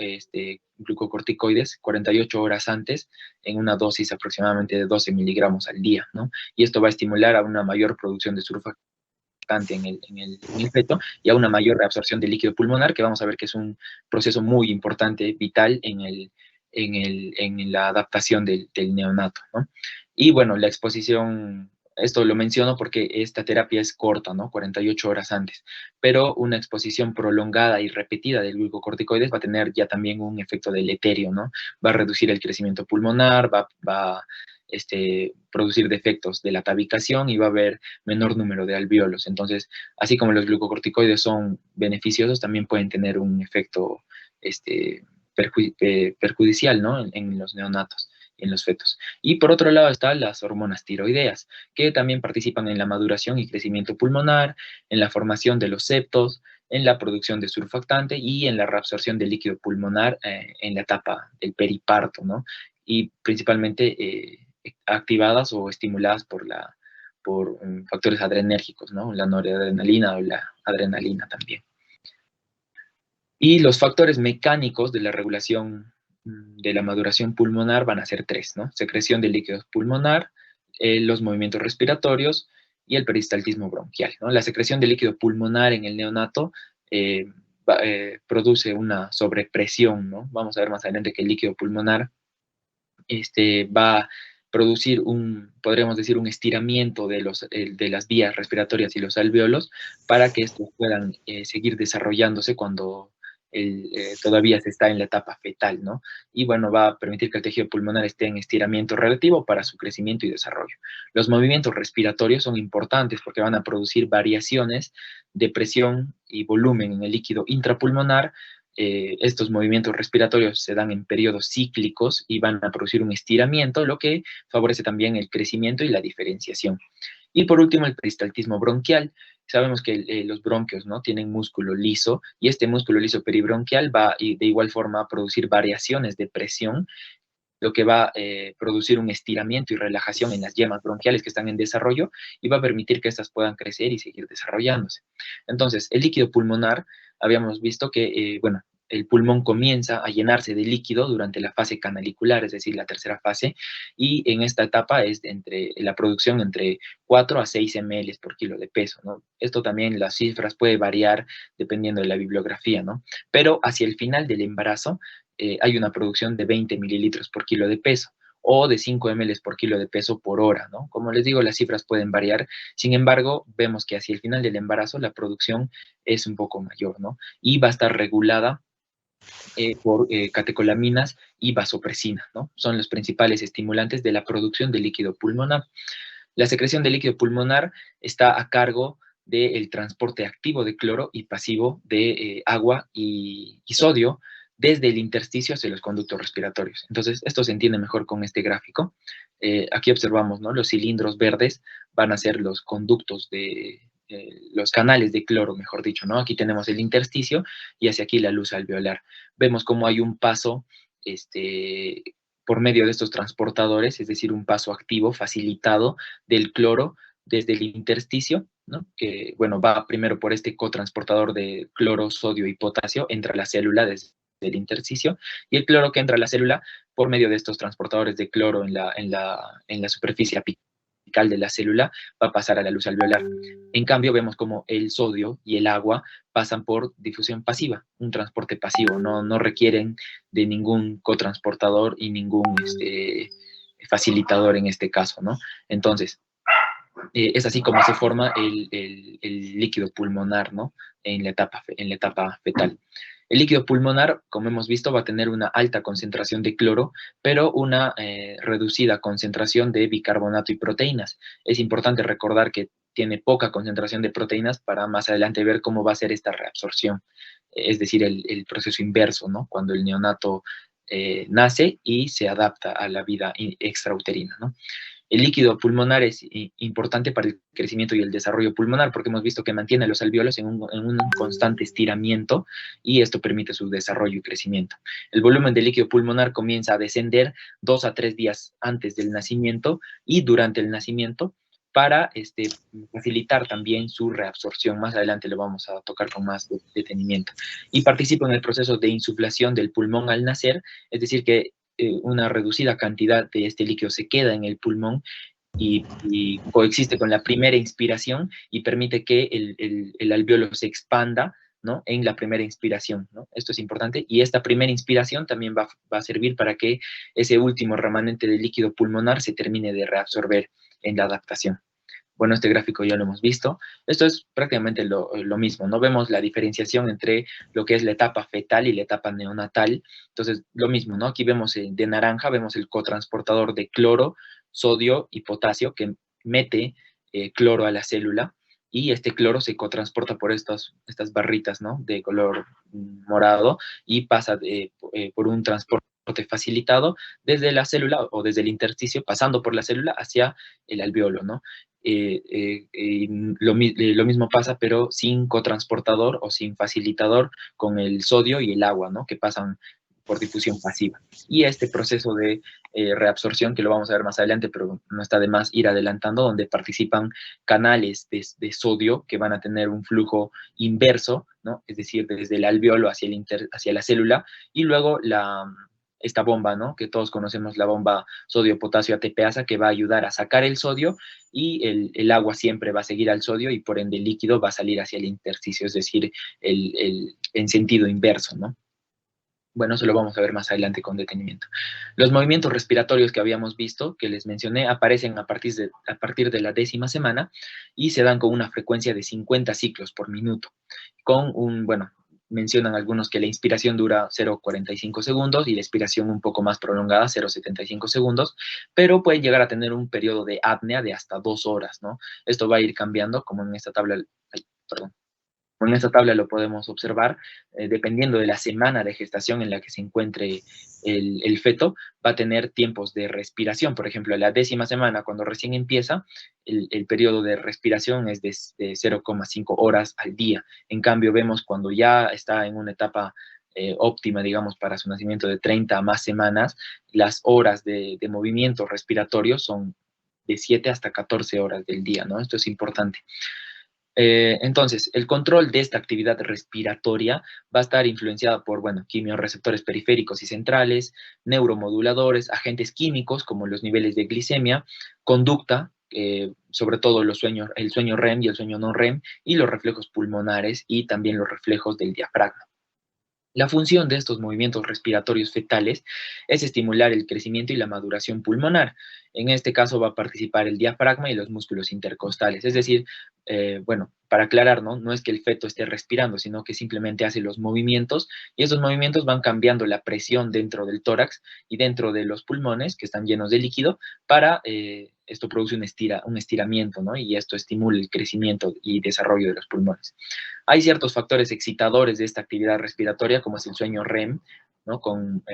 glucocorticoides 48 horas antes, en una dosis aproximadamente de 12 miligramos al día, ¿no? Y esto va a estimular a una mayor producción de surfactante en el feto y a una mayor reabsorción de líquido pulmonar, que vamos a ver que es un proceso muy importante, vital en la adaptación del neonato, ¿no? Y la exposición, esto lo menciono porque esta terapia es corta, ¿no? 48 horas antes, pero una exposición prolongada y repetida del glucocorticoides va a tener ya también un efecto deleterio, ¿no? Va a reducir el crecimiento pulmonar, va a producir defectos de la tabicación y va a haber menor número de alvéolos. Entonces, así como los glucocorticoides son beneficiosos, también pueden tener un efecto perjudicial, ¿no?, en los neonatos, en los fetos. Y por otro lado están las hormonas tiroideas, que también participan en la maduración y crecimiento pulmonar, en la formación de los septos, en la producción de surfactante y en la reabsorción de líquido pulmonar en la etapa del periparto, ¿no? Y principalmente activadas o estimuladas por factores adrenérgicos, ¿no? La noradrenalina o la adrenalina también. Y los factores mecánicos de la regulación de la maduración pulmonar van a ser 3, ¿no? Secreción de líquido pulmonar, los movimientos respiratorios y el peristaltismo bronquial, ¿no? La secreción de líquido pulmonar en el neonato produce una sobrepresión, ¿no? Vamos a ver más adelante que el líquido pulmonar va a producir podríamos decir, un estiramiento de las vías respiratorias y los alvéolos para que estos puedan seguir desarrollándose cuando todavía se está en la etapa fetal, ¿no? Y va a permitir que el tejido pulmonar esté en estiramiento relativo para su crecimiento y desarrollo. Los movimientos respiratorios son importantes porque van a producir variaciones de presión y volumen en el líquido intrapulmonar. Estos movimientos respiratorios se dan en periodos cíclicos y van a producir un estiramiento, lo que favorece también el crecimiento y la diferenciación. Y por último, el peristaltismo bronquial. Sabemos que los bronquios, ¿no?, tienen músculo liso, y este músculo liso peribronquial va de igual forma a producir variaciones de presión, lo que va a producir un estiramiento y relajación en las yemas bronquiales que están en desarrollo y va a permitir que éstas puedan crecer y seguir desarrollándose. Entonces, el líquido pulmonar, habíamos visto que, el pulmón comienza a llenarse de líquido durante la fase canalicular, es decir, la tercera fase, y en esta etapa es la producción entre 4 a 6 ml por kilo de peso, ¿no? Esto también, las cifras puede variar dependiendo de la bibliografía, ¿no? Pero hacia el final del embarazo hay una producción de 20 mililitros por kilo de peso. o de 5 ml por kilo de peso por hora, ¿no? Como les digo, las cifras pueden variar, sin embargo, vemos que hacia el final del embarazo la producción es un poco mayor, ¿no? Y va a estar regulada por catecolaminas y vasopresina, ¿no? Son los principales estimulantes de la producción de líquido pulmonar. La secreción de líquido pulmonar está a cargo del transporte activo de cloro y pasivo de agua y sodio desde el intersticio hacia los conductos respiratorios. Entonces, esto se entiende mejor con este gráfico. Aquí observamos, ¿no? Los cilindros verdes van a ser los conductos de los canales de cloro, mejor dicho, ¿no? Aquí tenemos el intersticio y hacia aquí la luz alveolar. Vemos cómo hay un paso por medio de estos transportadores, es decir, un paso activo facilitado del cloro desde el intersticio, ¿no? Que, bueno, va primero por este cotransportador de cloro, sodio y potasio, entra a la célula desde el intersticio, y el cloro que entra a la célula por medio de estos transportadores de cloro en la superficie apical de la célula va a pasar a la luz alveolar. En cambio, vemos como el sodio y el agua pasan por difusión pasiva, un transporte pasivo, no requieren de ningún cotransportador y ningún facilitador en este caso, ¿no? Entonces, es así como se forma el líquido pulmonar, ¿no? En la etapa fetal. El líquido pulmonar, como hemos visto, va a tener una alta concentración de cloro, pero una reducida concentración de bicarbonato y proteínas. Es importante recordar que tiene poca concentración de proteínas para más adelante ver cómo va a ser esta reabsorción, es decir, el proceso inverso, ¿no? Cuando el neonato nace y se adapta a la vida extrauterina, ¿no? El líquido pulmonar es importante para el crecimiento y el desarrollo pulmonar porque hemos visto que mantiene los alvéolos en un constante estiramiento y esto permite su desarrollo y crecimiento. El volumen del líquido pulmonar comienza a descender 2 a 3 días antes del nacimiento y durante el nacimiento para facilitar también su reabsorción. Más adelante lo vamos a tocar con más detenimiento. Y participa en el proceso de insuflación del pulmón al nacer, es decir que una reducida cantidad de este líquido se queda en el pulmón y coexiste con la primera inspiración y permite que el alvéolo se expanda, ¿no? En la primera inspiración, ¿no? Esto es importante y esta primera inspiración también va a servir para que ese último remanente de líquido pulmonar se termine de reabsorber en la adaptación. Bueno, este gráfico ya lo hemos visto. Esto es prácticamente lo mismo, ¿no? Vemos la diferenciación entre lo que es la etapa fetal y la etapa neonatal. Entonces, lo mismo, ¿no? Aquí vemos de naranja, vemos el cotransportador de cloro, sodio y potasio que mete cloro a la célula y este cloro se cotransporta por estas barritas, ¿no? De color morado y pasa por un transporte facilitado desde la célula o desde el intersticio, pasando por la célula hacia el alvéolo, ¿no? Lo mismo pasa, pero sin cotransportador o sin facilitador con el sodio y el agua, ¿no? Que pasan por difusión pasiva. Y este proceso de reabsorción, que lo vamos a ver más adelante, pero no está de más ir adelantando, donde participan canales de sodio que van a tener un flujo inverso, ¿no? Es decir, desde el alvéolo hacia la célula, y luego esta bomba, ¿no? Que todos conocemos, la bomba sodio-potasio ATPasa, que va a ayudar a sacar el sodio y el agua siempre va a seguir al sodio y por ende el líquido va a salir hacia el intersticio, es decir, en sentido inverso, ¿no? Bueno, eso lo vamos a ver más adelante con detenimiento. Los movimientos respiratorios que habíamos visto, que les mencioné, aparecen a partir de la 10ª semana y se dan con una frecuencia de 50 ciclos por minuto, con mencionan algunos que la inspiración dura 0,45 segundos y la expiración un poco más prolongada, 0,75 segundos, pero pueden llegar a tener un periodo de apnea de hasta 2 horas, ¿no? Esto va a ir cambiando, como en esta tabla, en esta tabla lo podemos observar, dependiendo de la semana de gestación en la que se encuentre el feto, va a tener tiempos de respiración. Por ejemplo, en la 10ª semana, cuando recién empieza, el periodo de respiración es de 0,5 horas al día. En cambio, vemos cuando ya está en una etapa óptima, digamos, para su nacimiento de 30 a más semanas, las horas de movimiento respiratorio son de 7 hasta 14 horas del día, ¿no? Esto es importante. Entonces, el control de esta actividad respiratoria va a estar influenciada por, quimiorreceptores periféricos y centrales, neuromoduladores, agentes químicos como los niveles de glicemia, conducta, sobre todo el sueño REM y el sueño no REM, y los reflejos pulmonares y también los reflejos del diafragma. La función de estos movimientos respiratorios fetales es estimular el crecimiento y la maduración pulmonar. En este caso va a participar el diafragma y los músculos intercostales. Es decir, bueno, para aclarar, ¿no? No es que el feto esté respirando, sino que simplemente hace los movimientos y esos movimientos van cambiando la presión dentro del tórax y dentro de los pulmones, que están llenos de líquido, para esto produce un estiramiento, ¿no? Y esto estimula el crecimiento y desarrollo de los pulmones. Hay ciertos factores excitadores de esta actividad respiratoria, como es el sueño REM, ¿no? Con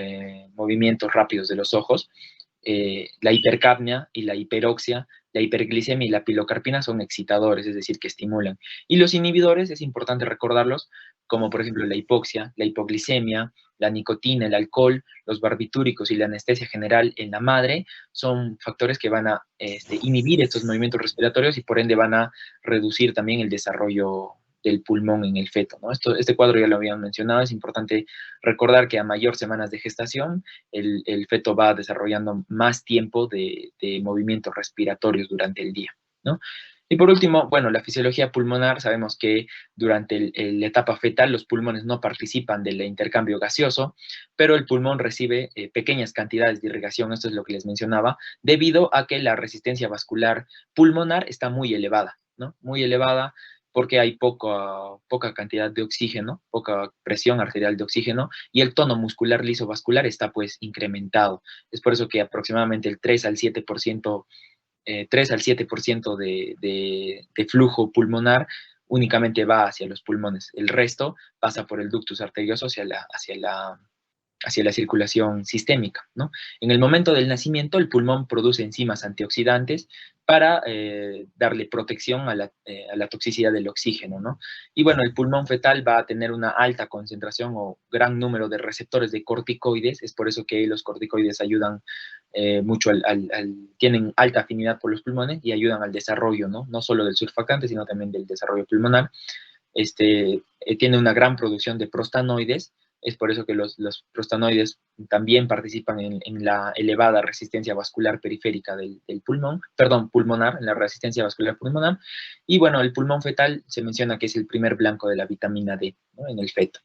movimientos rápidos de los ojos. La hipercapnia y la hiperoxia, la hiperglicemia y la pilocarpina son excitadores, es decir, que estimulan. Y los inhibidores, es importante recordarlos, como por ejemplo la hipoxia, la hipoglicemia, la nicotina, el alcohol, los barbitúricos y la anestesia general en la madre, son factores que van a inhibir estos movimientos respiratorios y por ende van a reducir también el desarrollo del pulmón en el feto, ¿no? Este cuadro ya lo habían mencionado, es importante recordar que a mayor semanas de gestación, el feto va desarrollando más tiempo de movimientos respiratorios durante el día, ¿no? Y por último, bueno, la fisiología pulmonar, sabemos que durante la etapa fetal los pulmones no participan del intercambio gaseoso, pero el pulmón recibe pequeñas cantidades de irrigación, esto es lo que les mencionaba, debido a que la resistencia vascular pulmonar está muy elevada, ¿no? Muy elevada porque hay poca cantidad de oxígeno, poca presión arterial de oxígeno, y el tono muscular liso vascular está pues incrementado. Es por eso que aproximadamente el 3 al 7% de flujo pulmonar únicamente va hacia los pulmones. El resto pasa por el ductus arterioso hacia la circulación sistémica, ¿no? En el momento del nacimiento, el pulmón produce enzimas antioxidantes para darle protección a la toxicidad del oxígeno, ¿no? Y bueno, el pulmón fetal va a tener una alta concentración o gran número de receptores de corticoides, es por eso que los corticoides ayudan mucho, tienen alta afinidad por los pulmones y ayudan al desarrollo, ¿no? No solo del surfactante, sino también del desarrollo pulmonar. Tiene una gran producción de prostanoides, es por eso que los prostanoides también participan en la elevada resistencia vascular periférica del pulmón, perdón, pulmonar, en la resistencia vascular pulmonar. Y bueno, el pulmón fetal se menciona que es el primer blanco de la vitamina D, ¿no? En el feto.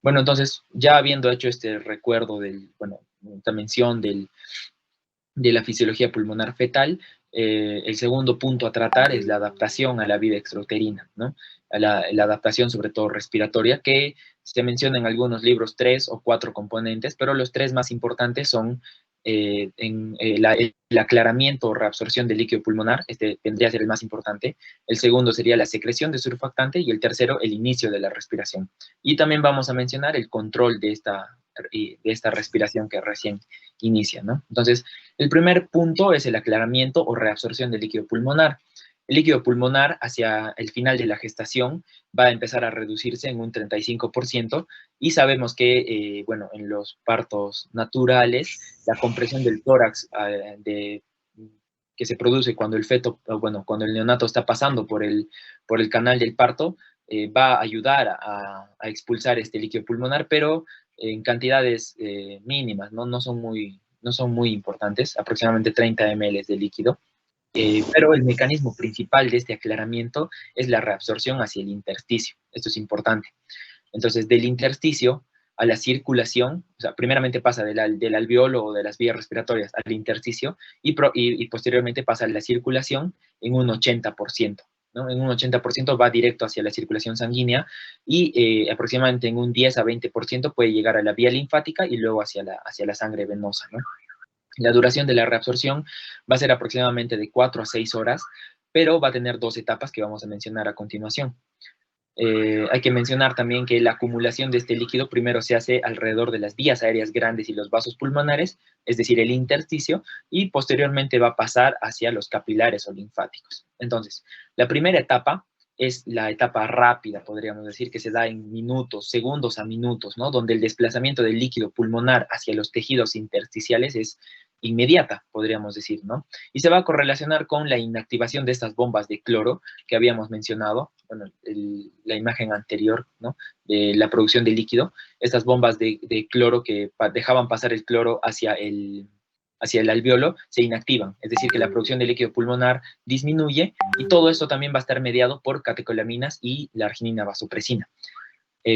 Bueno, entonces, ya habiendo hecho este recuerdo esta mención de la fisiología pulmonar fetal, el segundo punto a tratar es la adaptación a la vida extrauterina, ¿no? La adaptación sobre todo respiratoria, que se menciona en algunos libros 3 o 4 componentes, pero los 3 más importantes son el aclaramiento o reabsorción del líquido pulmonar, este vendría a ser el más importante. El segundo sería la secreción de surfactante y el tercero, el inicio de la respiración. Y también vamos a mencionar el control de esta respiración que recién inicia, ¿no? Entonces, el primer punto es el aclaramiento o reabsorción del líquido pulmonar. El líquido pulmonar hacia el final de la gestación va a empezar a reducirse en un 35% y sabemos que, bueno, en los partos naturales, la compresión del tórax que se produce cuando el feto, bueno, cuando el neonato está pasando por el canal del parto, va a ayudar a expulsar este líquido pulmonar, pero en cantidades mínimas, ¿no? No son muy importantes, aproximadamente 30 ml de líquido. Pero el mecanismo principal de este aclaramiento es la reabsorción hacia el intersticio. Esto es importante. Entonces, del intersticio a la circulación, o sea, primeramente pasa del alveolo o de las vías respiratorias al intersticio y posteriormente pasa a la circulación en un 80%. ¿no? En un 80% va directo hacia la circulación sanguínea y aproximadamente en un 10 a 20% puede llegar a la vía linfática y luego hacia la sangre venosa, ¿no? La duración de la reabsorción va a ser aproximadamente de 4 a 6 horas, pero va a tener 2 etapas que vamos a mencionar a continuación. Hay que mencionar también que la acumulación de este líquido primero se hace alrededor de las vías aéreas grandes y los vasos pulmonares, es decir, el intersticio, y posteriormente va a pasar hacia los capilares o linfáticos. Entonces, la primera etapa es la etapa rápida, podríamos decir, que se da en minutos, segundos a minutos, ¿no? Donde el desplazamiento del líquido pulmonar hacia los tejidos intersticiales es inmediata, podríamos decir, ¿no? Y se va a correlacionar con la inactivación de estas bombas de cloro que habíamos mencionado, bueno, la imagen anterior, ¿no? De la producción de líquido, estas bombas de cloro que dejaban pasar el cloro hacia el alveolo se inactivan, es decir, que la producción de líquido pulmonar disminuye y todo esto también va a estar mediado por catecolaminas y la arginina vasopresina.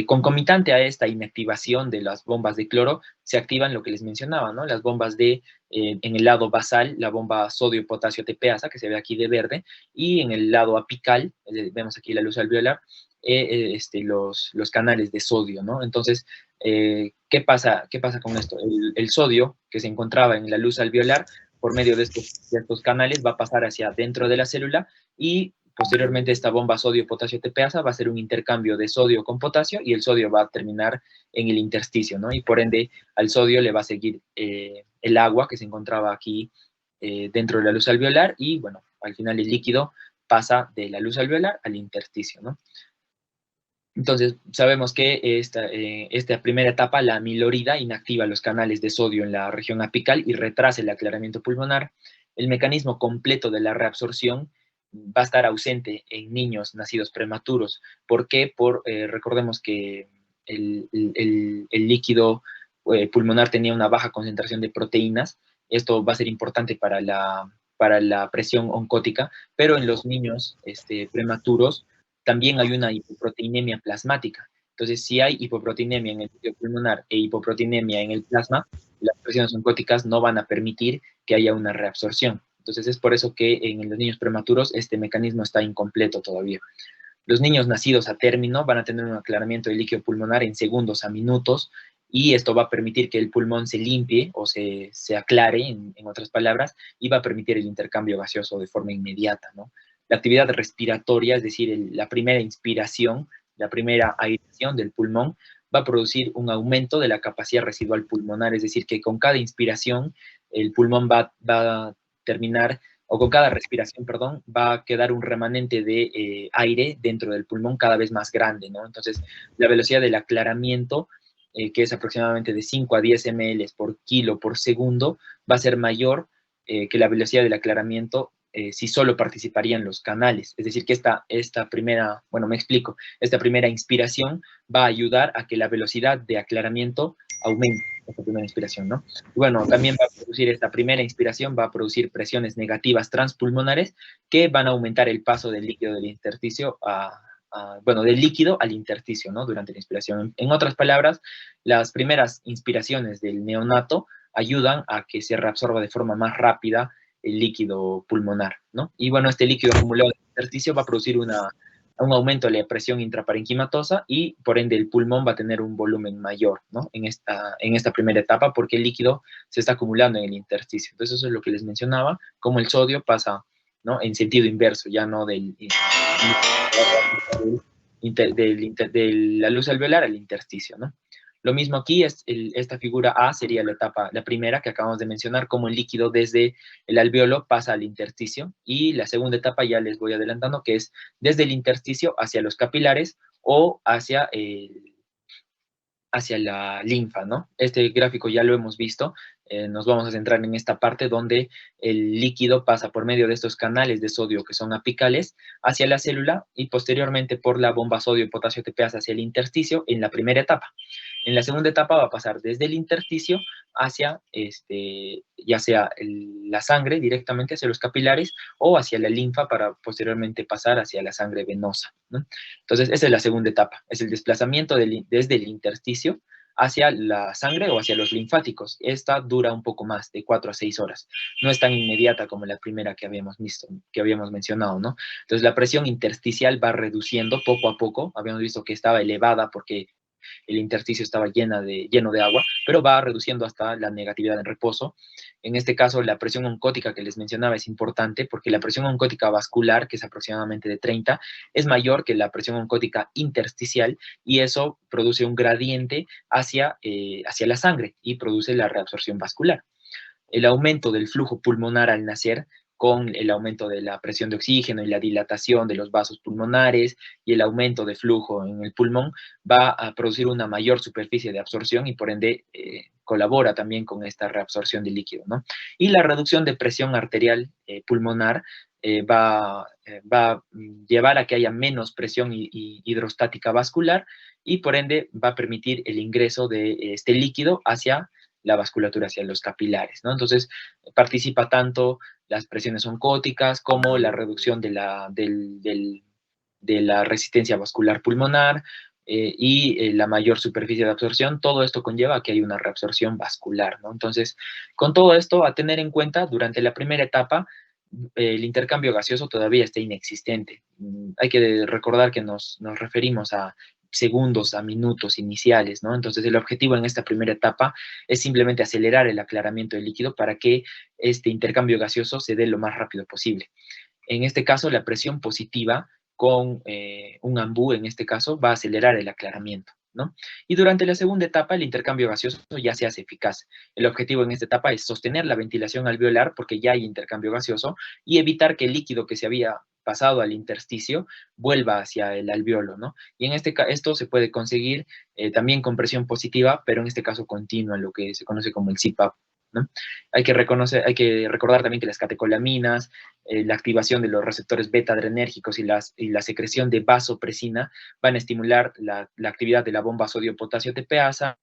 Concomitante a esta inactivación de las bombas de cloro, se activan lo que les mencionaba, ¿no? Las bombas en el lado basal, la bomba sodio-potasio TPasa, que se ve aquí de verde, y en el lado apical, vemos aquí la luz alveolar, los canales de sodio, ¿no? Entonces, ¿qué pasa con esto? El sodio que se encontraba en la luz alveolar, por medio de estos canales, va a pasar hacia dentro de la célula y posteriormente esta bomba sodio-potasio TPasa va a hacer un intercambio de sodio con potasio y el sodio va a terminar en el intersticio, ¿no? Y por ende al sodio le va a seguir el agua que se encontraba aquí dentro de la luz alveolar y, bueno, al final el líquido pasa de la luz alveolar al intersticio, ¿no? Entonces, sabemos que esta primera etapa, la amilorida, inactiva los canales de sodio en la región apical y retrasa el aclaramiento pulmonar. El mecanismo completo de la reabsorción va a estar ausente en niños nacidos prematuros. ¿Por qué? Recordemos que el líquido pulmonar tenía una baja concentración de proteínas. Esto va a ser importante para la presión oncótica, pero en los niños prematuros también hay una hipoproteinemia plasmática. Entonces, si hay hipoproteinemia en el líquido pulmonar e hipoproteinemia en el plasma, las presiones oncóticas no van a permitir que haya una reabsorción. Entonces, es por eso que en los niños prematuros este mecanismo está incompleto todavía. Los niños nacidos a término van a tener un aclaramiento del líquido pulmonar en segundos a minutos y esto va a permitir que el pulmón se limpie o se aclare, en otras palabras, y va a permitir el intercambio gaseoso de forma inmediata, ¿no? La actividad respiratoria, es decir, la primera inspiración, la primera aireación del pulmón, va a producir un aumento de la capacidad residual pulmonar, es decir, que con cada inspiración el pulmón va a terminar, o con cada respiración, perdón, va a quedar un remanente de aire dentro del pulmón cada vez más grande, ¿no? Entonces, la velocidad del aclaramiento, que es aproximadamente de 5 a 10 ml por kilo por segundo, va a ser mayor que la velocidad del aclaramiento si solo participarían los canales. Es decir, que esta primera, bueno, me explico, esta primera inspiración va a ayudar a que la velocidad de aclaramiento aumente, esta primera inspiración, ¿no? Y bueno, también va a producir esta primera inspiración, va a producir presiones negativas transpulmonares que van a aumentar el paso del líquido del intersticio del líquido al intersticio, ¿no? Durante la inspiración. En otras palabras, las primeras inspiraciones del neonato ayudan a que se reabsorba de forma más rápida el líquido pulmonar, ¿no? Y bueno, este líquido acumulado en el intersticio va a producir un aumento de la presión intraparenquimatosa y por ende el pulmón va a tener un volumen mayor, ¿no? En esta primera etapa porque el líquido se está acumulando en el intersticio. Entonces eso es lo que les mencionaba, cómo el sodio pasa, ¿no? En sentido inverso, ya no de la luz alveolar al intersticio, ¿no? Lo mismo aquí, esta figura A sería la primera que acabamos de mencionar, cómo el líquido desde el alveolo pasa al intersticio, y la segunda etapa ya les voy adelantando, que es desde el intersticio hacia los capilares o hacia la linfa, ¿no? Este gráfico ya lo hemos visto, nos vamos a centrar en esta parte donde el líquido pasa por medio de estos canales de sodio que son apicales hacia la célula y posteriormente por la bomba sodio-potasio TPasa hacia el intersticio en la primera etapa. En la segunda etapa va a pasar desde el intersticio hacia, ya sea la sangre directamente hacia los capilares o hacia la linfa para posteriormente pasar hacia la sangre venosa, ¿no? Entonces, esa es la segunda etapa, es el desplazamiento desde el intersticio hacia la sangre o hacia los linfáticos. Esta dura un poco más, de 4 a 6 horas. No es tan inmediata como la primera que habíamos visto, que habíamos mencionado, ¿no? Entonces, la presión intersticial va reduciendo poco a poco. Habíamos visto que estaba elevada porque el intersticio estaba lleno de agua, pero va reduciendo hasta la negatividad en reposo. En este caso, la presión oncótica que les mencionaba es importante porque la presión oncótica vascular, que es aproximadamente de 30, es mayor que la presión oncótica intersticial y eso produce un gradiente hacia la sangre y produce la reabsorción vascular. El aumento del flujo pulmonar al nacer con el aumento de la presión de oxígeno y la dilatación de los vasos pulmonares y el aumento de flujo en el pulmón va a producir una mayor superficie de absorción y por ende colabora también con esta reabsorción de líquido, ¿no? Y la reducción de presión arterial pulmonar va a llevar a que haya menos presión hidrostática vascular y por ende va a permitir el ingreso de este líquido hacia la vasculatura, hacia los capilares, ¿no? Entonces participa tanto las presiones oncóticas como la reducción de la resistencia vascular pulmonar, y la mayor superficie de absorción, todo esto conlleva a que hay una reabsorción vascular, ¿no? Entonces, con todo esto, a tener en cuenta, durante la primera etapa, el intercambio gaseoso todavía está inexistente. Hay que recordar que nos referimos a segundos, a minutos iniciales, ¿no? Entonces, el objetivo en esta primera etapa es simplemente acelerar el aclaramiento del líquido para que este intercambio gaseoso se dé lo más rápido posible. En este caso, la presión positiva con un ambú, en este caso, va a acelerar el aclaramiento, ¿no? Y durante la segunda etapa, el intercambio gaseoso ya se hace eficaz. El objetivo en esta etapa es sostener la ventilación alveolar, porque ya hay intercambio gaseoso, y evitar que el líquido que se había pasado al intersticio vuelva hacia el alveolo, ¿no? Y en esto se puede conseguir también con presión positiva, pero en este caso continua, lo que se conoce como el CPAP, ¿no? Hay que recordar también que las catecolaminas, la activación de los receptores beta-adrenérgicos y la secreción de vasopresina van a estimular la actividad de la bomba sodio-potasio TPasa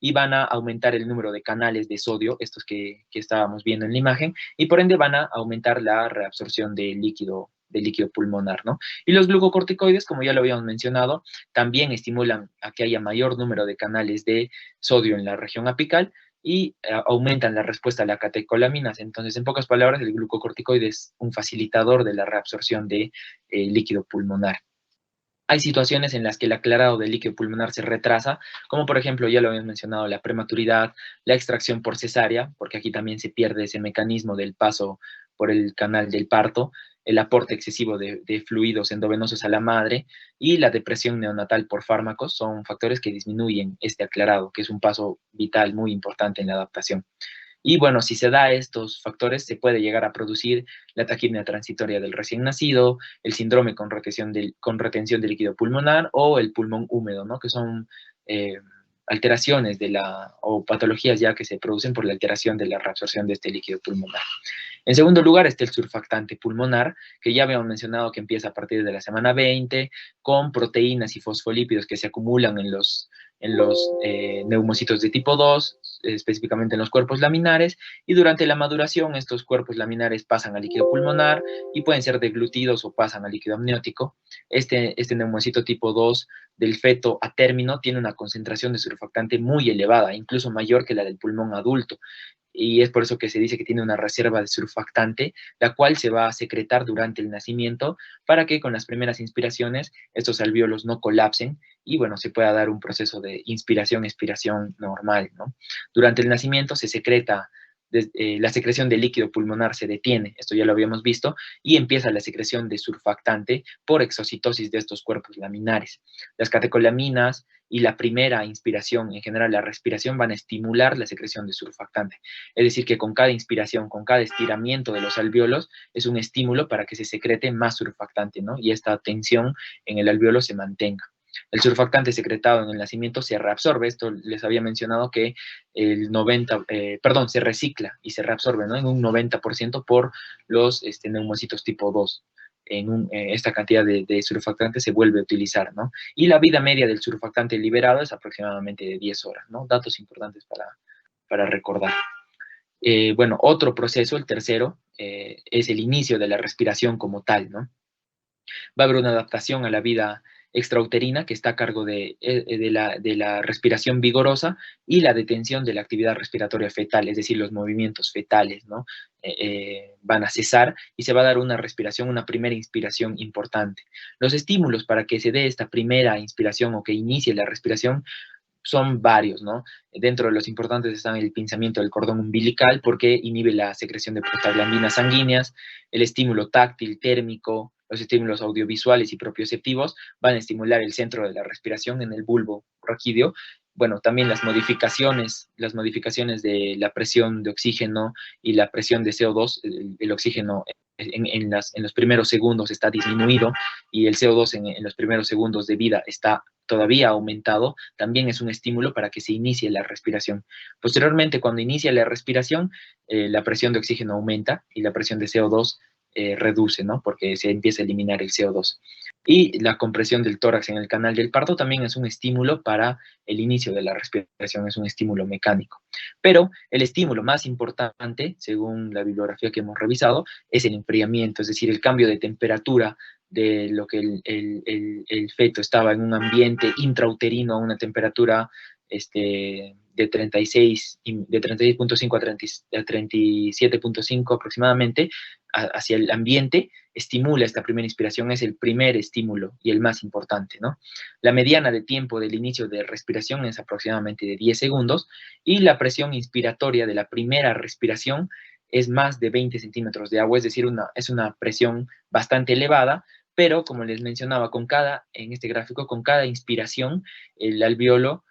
y van a aumentar el número de canales de sodio, estos que estábamos viendo en la imagen, y por ende van a aumentar la reabsorción del líquido pulmonar, ¿no? Y los glucocorticoides, como ya lo habíamos mencionado, también estimulan a que haya mayor número de canales de sodio en la región apical y aumentan la respuesta a las catecolaminas. Entonces, en pocas palabras, el glucocorticoide es un facilitador de la reabsorción de líquido pulmonar. Hay situaciones en las que el aclarado del líquido pulmonar se retrasa, como por ejemplo, ya lo habíamos mencionado, la prematuridad, la extracción por cesárea, porque aquí también se pierde ese mecanismo del paso por el canal del parto, el aporte excesivo de fluidos endovenosos a la madre y la depresión neonatal por fármacos son factores que disminuyen este aclarado, que es un paso vital muy importante en la adaptación. Y bueno, si se da estos factores, se puede llegar a producir la taquipnea transitoria del recién nacido, el síndrome con retención de líquido pulmonar o el pulmón húmedo, ¿no? Que son alteraciones o patologías ya que se producen por la alteración de la reabsorción de este líquido pulmonar. En segundo lugar está el surfactante pulmonar, que ya habíamos mencionado que empieza a partir de la semana 20, con proteínas y fosfolípidos que se acumulan en los neumocitos de tipo 2, específicamente en los cuerpos laminares, y durante la maduración estos cuerpos laminares pasan al líquido pulmonar y pueden ser deglutidos o pasan al líquido amniótico. Este neumocito tipo 2 del feto a término tiene una concentración de surfactante muy elevada, incluso mayor que la del pulmón adulto, y es por eso que se dice que tiene una reserva de surfactante, la cual se va a secretar durante el nacimiento para que con las primeras inspiraciones estos alvéolos no colapsen y, bueno, se pueda dar un proceso de inspiración-expiración normal, ¿no? Durante el nacimiento se secreta, la secreción de líquido pulmonar se detiene, esto ya lo habíamos visto, y empieza la secreción de surfactante por exocitosis de estos cuerpos laminares. Las catecolaminas y la primera inspiración, en general la respiración, van a estimular la secreción de surfactante. Es decir, que con cada inspiración, con cada estiramiento de los alvéolos, es un estímulo para que se secrete más surfactante, ¿no? Y esta tensión en el alvéolo se mantenga. El surfactante secretado en el nacimiento se reabsorbe, esto les había mencionado que se recicla y se reabsorbe, ¿no? En un 90% por los neumocitos tipo 2. Esta cantidad de surfactante se vuelve a utilizar, ¿no? Y la vida media del surfactante liberado es aproximadamente de 10 horas, ¿no? Datos importantes para recordar. Bueno, otro proceso, el tercero, es el inicio de la respiración como tal, ¿no? Va a haber una adaptación a la vida extrauterina que está a cargo de la respiración vigorosa y la detención de la actividad respiratoria fetal, es decir, los movimientos fetales, ¿no? Van a cesar y se va a dar una respiración, una primera inspiración importante. Los estímulos para que se dé esta primera inspiración o que inicie la respiración son varios, ¿no? Dentro de los importantes están el pinzamiento del cordón umbilical, porque inhibe la secreción de prostaglandinas sanguíneas, el estímulo táctil, térmico, los estímulos audiovisuales y propioceptivos van a estimular el centro de la respiración en el bulbo raquídeo. Bueno, también las modificaciones de la presión de oxígeno y la presión de CO2, el oxígeno en los primeros segundos está disminuido y el CO2 en los primeros segundos de vida está todavía aumentado, también es un estímulo para que se inicie la respiración. Posteriormente, cuando inicia la respiración, la presión de oxígeno aumenta y la presión de CO2 reduce, ¿no? Porque se empieza a eliminar el CO2. Y la compresión del tórax en el canal del parto también es un estímulo para el inicio de la respiración, es un estímulo mecánico. Pero el estímulo más importante, según la bibliografía que hemos revisado, es el enfriamiento, es decir, el cambio de temperatura de lo que el feto estaba en un ambiente intrauterino a una temperatura de 36.5 a 37.5 aproximadamente, hacia el ambiente, estimula esta primera inspiración, es el primer estímulo y el más importante, ¿no? La mediana de tiempo del inicio de respiración es aproximadamente de 10 segundos y la presión inspiratoria de la primera respiración es más de 20 centímetros de agua, es decir, es una presión bastante elevada, pero como les mencionaba, en este gráfico, con cada inspiración, el alveolo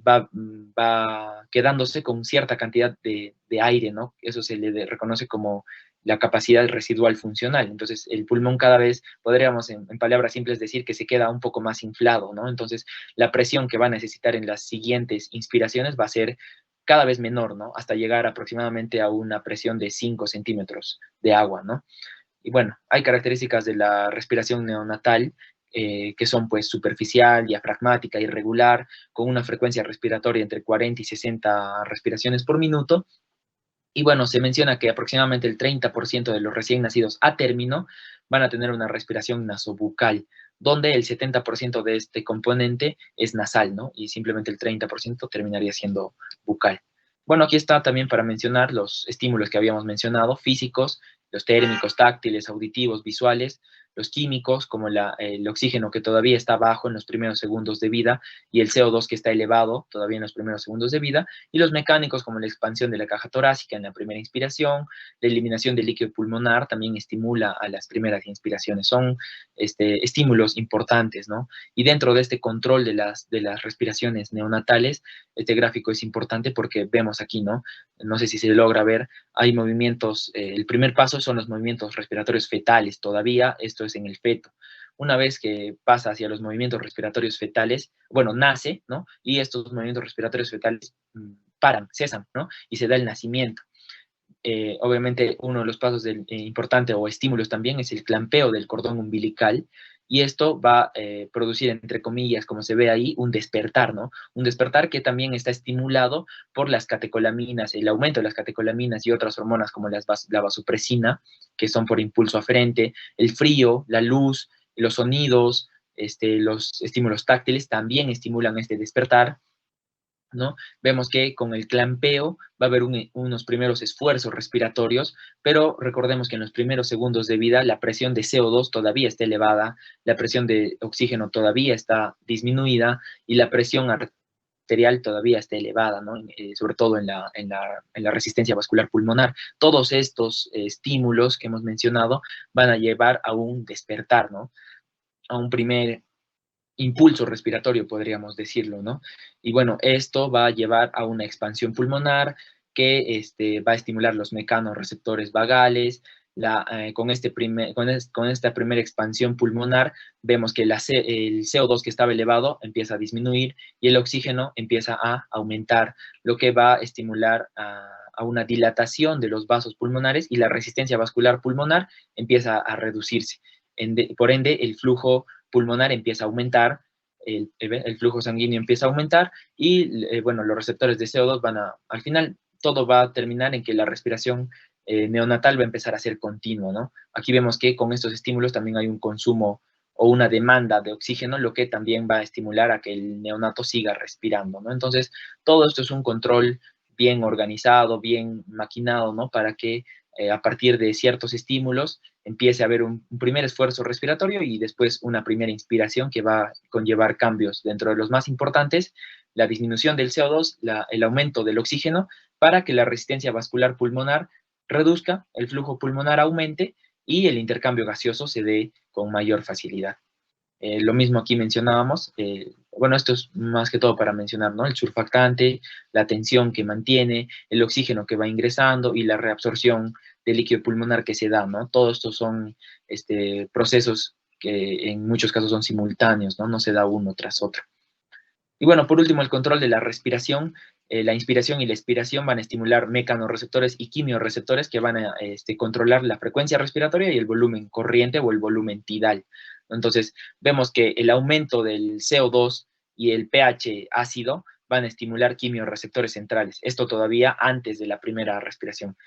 va quedándose con cierta cantidad de aire, ¿no? Eso se le reconoce como la capacidad residual funcional. Entonces, el pulmón cada vez, podríamos en palabras simples decir que se queda un poco más inflado, ¿no? Entonces, la presión que va a necesitar en las siguientes inspiraciones va a ser cada vez menor, ¿no? Hasta llegar aproximadamente a una presión de 5 centímetros de agua, ¿no? Y bueno, hay características de la respiración neonatal que son pues superficial, diafragmática, irregular, con una frecuencia respiratoria entre 40 y 60 respiraciones por minuto. Y bueno, se menciona que aproximadamente el 30% de los recién nacidos a término van a tener una respiración nasobucal, donde el 70% de este componente es nasal, ¿no? Y simplemente el 30% terminaría siendo bucal. Bueno, aquí está también para mencionar los estímulos que habíamos mencionado, físicos, los térmicos, táctiles, auditivos, visuales, los químicos, como el oxígeno que todavía está bajo en los primeros segundos de vida y el CO2 que está elevado todavía en los primeros segundos de vida, y los mecánicos como la expansión de la caja torácica en la primera inspiración, la eliminación del líquido pulmonar también estimula a las primeras inspiraciones. Son estímulos importantes, ¿no? Y dentro de este control de las respiraciones neonatales, este gráfico es importante porque vemos aquí, ¿no? No sé si se logra ver, hay movimientos, el primer paso son los movimientos respiratorios fetales todavía, esto es en el feto. Una vez que pasa hacia los movimientos respiratorios fetales, bueno, nace, ¿no? Y estos movimientos respiratorios fetales paran, cesan, ¿no? Y se da el nacimiento. Obviamente, uno de los pasos importante o estímulos también es el clampeo del cordón umbilical, y esto va a producir, entre comillas, como se ve ahí, un despertar, ¿no? Un despertar que también está estimulado por las catecolaminas, el aumento de las catecolaminas y otras hormonas como la vasopresina, que son por impulso aferente, el frío, la luz, los sonidos, los estímulos táctiles también estimulan este despertar, ¿no? Vemos que con el clampeo va a haber unos primeros esfuerzos respiratorios, pero recordemos que en los primeros segundos de vida la presión de CO2 todavía está elevada, la presión de oxígeno todavía está disminuida y la presión arterial todavía está elevada, ¿no? Sobre todo en la resistencia vascular pulmonar. Todos estos estímulos que hemos mencionado van a llevar a un despertar, ¿no? A un primer impulso respiratorio, podríamos decirlo, ¿no? Y bueno, esto va a llevar a una expansión pulmonar que va a estimular los mecanorreceptores vagales. Con esta primera expansión pulmonar, vemos que el CO2 que estaba elevado empieza a disminuir y el oxígeno empieza a aumentar, lo que va a estimular a una dilatación de los vasos pulmonares y la resistencia vascular pulmonar empieza a reducirse. Por ende, el flujo pulmonar empieza a aumentar, el flujo sanguíneo empieza a aumentar y, bueno, los receptores de CO2 al final, todo va a terminar en que la respiración neonatal va a empezar a ser continua, ¿no? Aquí vemos que con estos estímulos también hay un consumo o una demanda de oxígeno, lo que también va a estimular a que el neonato siga respirando, ¿no? Entonces, todo esto es un control bien organizado, bien maquinado, ¿no? Para que a partir de ciertos estímulos empiece a haber un primer esfuerzo respiratorio y después una primera inspiración que va a conllevar cambios. Dentro de los más importantes, la disminución del CO2, el aumento del oxígeno, para que la resistencia vascular pulmonar reduzca, el flujo pulmonar aumente y el intercambio gaseoso se dé con mayor facilidad. Lo mismo aquí mencionábamos, bueno, esto es más que todo para mencionar, ¿no? El surfactante, la tensión que mantiene, el oxígeno que va ingresando y la reabsorción del líquido pulmonar que se da, ¿no? Todos estos son procesos que en muchos casos son simultáneos, ¿no? No se da uno tras otro. Y bueno, por último, el control de la respiración. La inspiración y la expiración van a estimular mecanorreceptores y quimiorreceptores que van a controlar la frecuencia respiratoria y el volumen corriente o el volumen tidal. Entonces, vemos que el aumento del CO2 y el pH ácido van a estimular quimiorreceptores centrales. Esto todavía antes de la primera respiración.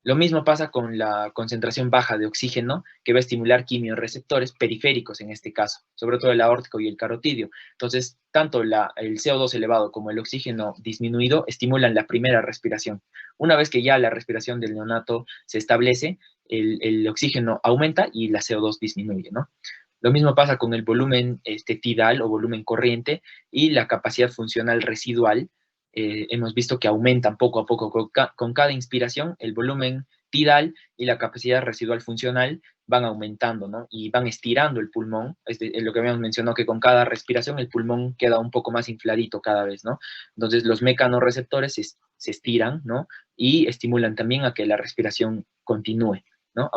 Lo mismo pasa con la concentración baja de oxígeno, que va a estimular quimiorreceptores periféricos en este caso, sobre todo el aórtico y el carotidio. Entonces, tanto el CO2 elevado como el oxígeno disminuido estimulan la primera respiración. Una vez que ya la respiración del neonato se establece, el oxígeno aumenta y la CO2 disminuye, ¿no? Lo mismo pasa con el volumen tidal o volumen corriente y la capacidad funcional residual. Hemos visto que aumentan poco a poco con cada inspiración, el volumen tidal y la capacidad residual funcional van aumentando, ¿no? Y van estirando el pulmón. Es lo que habíamos mencionado, que con cada respiración el pulmón queda un poco más infladito cada vez, ¿no? Entonces los mecanorreceptores se estiran, ¿no? Y estimulan también a que la respiración continúe, ¿no?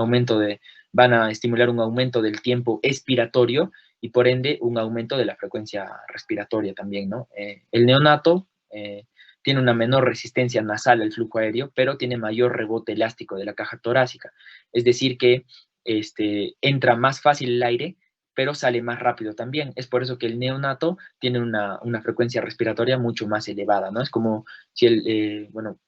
Van a estimular un aumento del tiempo expiratorio y por ende un aumento de la frecuencia respiratoria también, ¿no? El neonato tiene una menor resistencia nasal al flujo aéreo, pero tiene mayor rebote elástico de la caja torácica. Es decir que entra más fácil el aire, pero sale más rápido también. Es por eso que el neonato tiene una frecuencia respiratoria mucho más elevada, ¿no? Es como si bueno,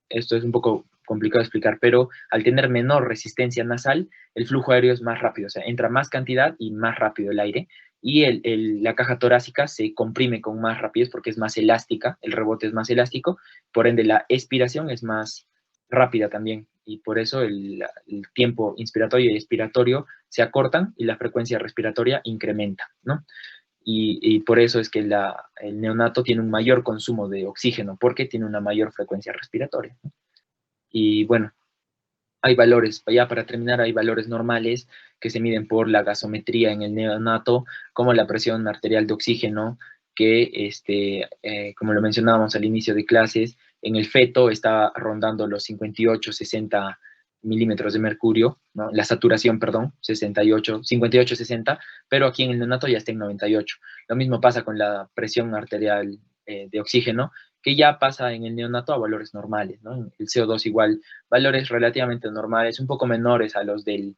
esto es un poco complicado de explicar, pero al tener menor resistencia nasal, el flujo aéreo es más rápido, o sea, entra más cantidad y más rápido el aire, y la caja torácica se comprime con más rapidez porque es más elástica, el rebote es más elástico, por ende la expiración es más rápida también, y por eso el tiempo inspiratorio y expiratorio se acortan y la frecuencia respiratoria incrementa, ¿no? Y por eso es que el neonato tiene un mayor consumo de oxígeno, porque tiene una mayor frecuencia respiratoria, ¿no? Y bueno, hay valores, ya para terminar, hay valores normales que se miden por la gasometría en el neonato, como la presión arterial de oxígeno, que, como lo mencionábamos al inicio de clases, en el feto está rondando los 58-60 milímetros de mercurio, ¿no? La saturación, perdón, 58-60, pero aquí en el neonato ya está en 98. Lo mismo pasa con la presión arterial de oxígeno, que ya pasa en el neonato a valores normales, ¿no? El CO2 igual, valores relativamente normales, un poco menores a los del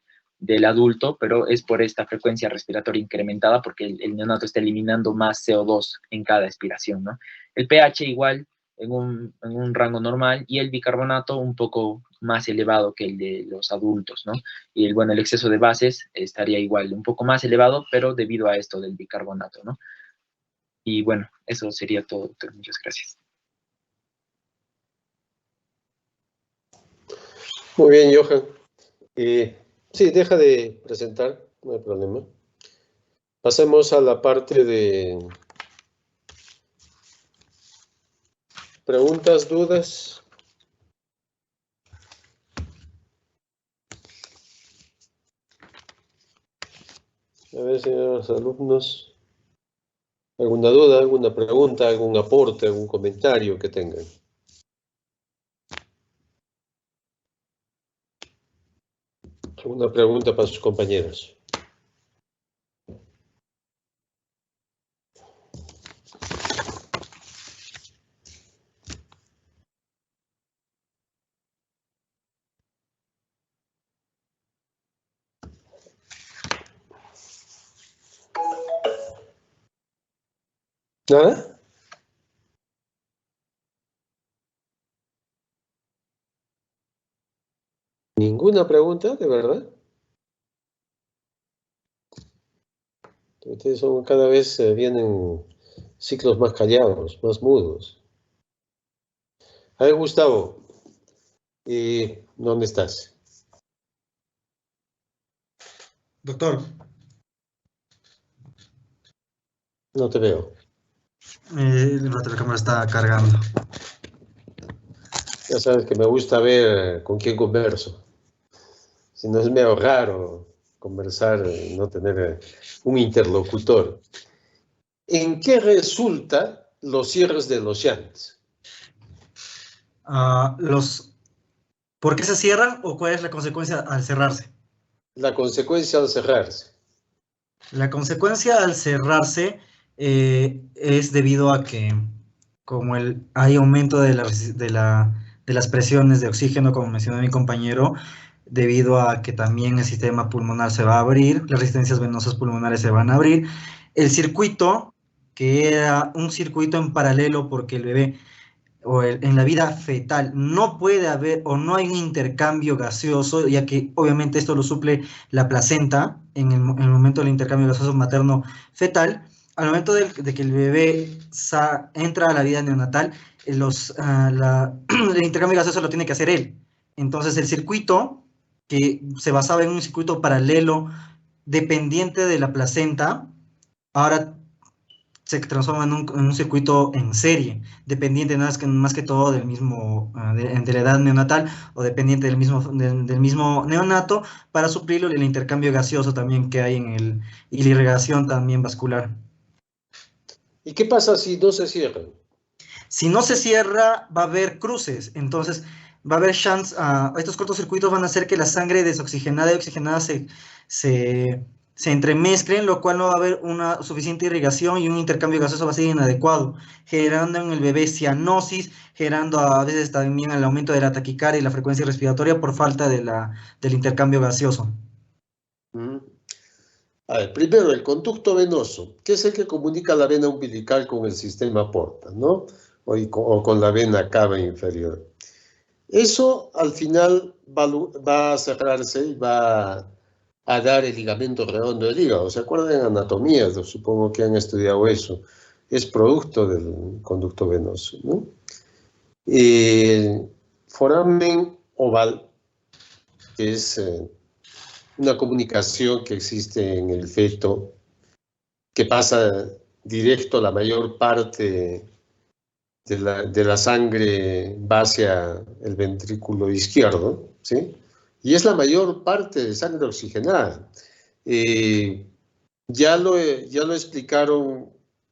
adulto, pero es por esta frecuencia respiratoria incrementada, porque el neonato está eliminando más CO2 en cada expiración, ¿no? El pH igual en un rango normal, y el bicarbonato un poco más elevado que el de los adultos, ¿no? Y el exceso de bases estaría igual, un poco más elevado, pero debido a esto del bicarbonato, ¿no? Y bueno, eso sería todo, doctor. Muchas gracias. Muy bien, Johan. Sí, deja de presentar, no hay problema. Pasemos a la parte de preguntas, dudas. A ver, señores alumnos, ¿alguna duda, alguna pregunta, algún aporte, algún comentario que tengan? ¿Alguna pregunta para sus compañeros? ¿Nada? ¿Ninguna pregunta, de verdad? Ustedes son cada vez vienen ciclos más callados, más mudos. A ver, Gustavo, ¿dónde estás? Doctor, No te veo. la telecámara está cargando. Ya sabes que me gusta ver con quién converso. Si no es medio raro conversar y no tener un interlocutor. ¿En qué resulta los cierres de los shunts? ¿Por qué se cierran o cuál es la consecuencia al cerrarse? La consecuencia al cerrarse. La consecuencia al cerrarse es debido a que, como hay aumento de las presiones de oxígeno, como mencionó mi compañero, debido a que también el sistema pulmonar se va a abrir, las resistencias venosas pulmonares se van a abrir, el circuito, que era un circuito en paralelo porque el bebé en la vida fetal no puede haber o no hay un intercambio gaseoso, ya que obviamente esto lo suple la placenta en el momento del intercambio gaseoso materno-fetal. Al momento de que el bebé entra a la vida neonatal, el intercambio gaseoso lo tiene que hacer él. Entonces el circuito, que se basaba en un circuito paralelo dependiente de la placenta, ahora se transforma en un circuito en serie, dependiente más que todo del mismo, de la edad neonatal, o dependiente del mismo neonato, para suplir el intercambio gaseoso también que hay y la irrigación también vascular. ¿Y qué pasa si no se cierran? Si no se cierra, va a haber cruces, entonces va a haber chance, estos cortocircuitos van a hacer que la sangre desoxigenada y oxigenada se entremezclen, lo cual no va a haber una suficiente irrigación y un intercambio gaseoso va a ser inadecuado, generando en el bebé cianosis, generando a veces también el aumento de la taquicardia y la frecuencia respiratoria por falta del intercambio gaseoso. A ver, primero, el conducto venoso, que es el que comunica la vena umbilical con el sistema porta, ¿no? O con la vena cava inferior. Eso al final va a cerrarse y va a dar el ligamento redondo del hígado. ¿Se acuerdan en anatomía? Supongo que han estudiado eso. Es producto del conducto venoso, ¿no? Foramen oval, que es una comunicación que existe en el feto, que pasa directo la mayor parte de la sangre va hacia el ventrículo izquierdo, ¿sí? Y es la mayor parte de sangre oxigenada. Ya lo explicaron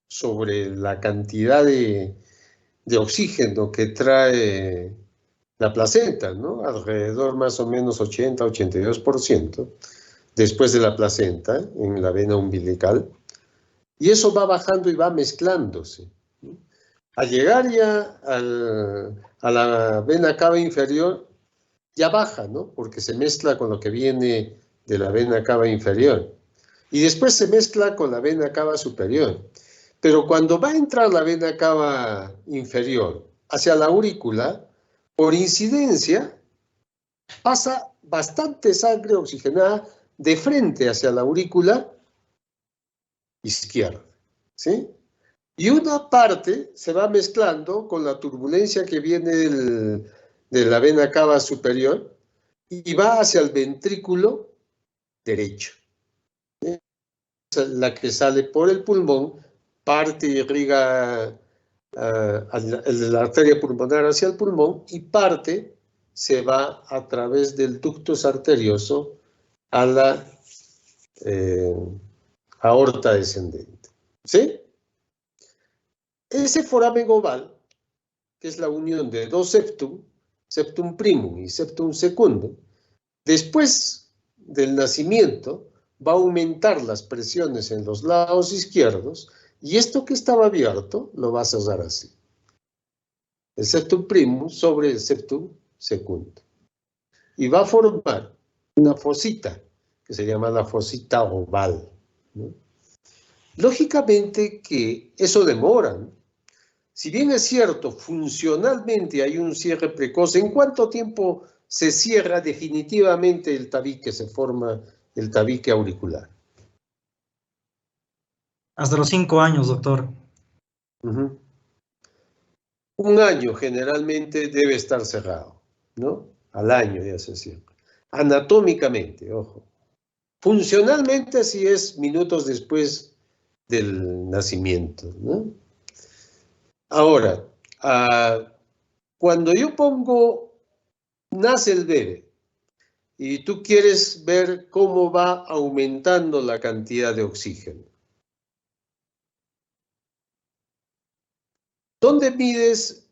sobre la cantidad de oxígeno que trae la placenta, ¿no? Alrededor más o menos 80-82% después de la placenta en la vena umbilical. Y eso va bajando y va mezclándose. Al llegar ya a la vena cava inferior, ya baja, ¿no? Porque se mezcla con lo que viene de la vena cava inferior. Y después se mezcla con la vena cava superior. Pero cuando va a entrar la vena cava inferior hacia la aurícula, por incidencia, pasa bastante sangre oxigenada de frente hacia la aurícula izquierda, ¿sí? Y una parte se va mezclando con la turbulencia que viene de la vena cava superior y va hacia el ventrículo derecho. La que sale por el pulmón, parte y irriga la arteria pulmonar hacia el pulmón y parte se va a través del ductus arterioso a la aorta descendente. ¿Sí? Ese foramen oval, que es la unión de dos septum, septum primum y septum secundum, después del nacimiento va a aumentar las presiones en los lados izquierdos y esto que estaba abierto lo va a cerrar así. El septum primum sobre el septum secundum. Y va a formar una fosita, que se llama la fosita oval, ¿no? Lógicamente que eso demora, ¿no? Si bien es cierto, funcionalmente hay un cierre precoz, ¿en cuánto tiempo se cierra definitivamente el tabique, se forma el tabique auricular? Hasta los 5 años, doctor. Un año generalmente debe estar cerrado, ¿no? Al año ya se cierra. Anatómicamente, ojo. Funcionalmente sí es minutos después del nacimiento, ¿no? Ahora, cuando yo pongo, nace el bebé, y tú quieres ver cómo va aumentando la cantidad de oxígeno. ¿Dónde mides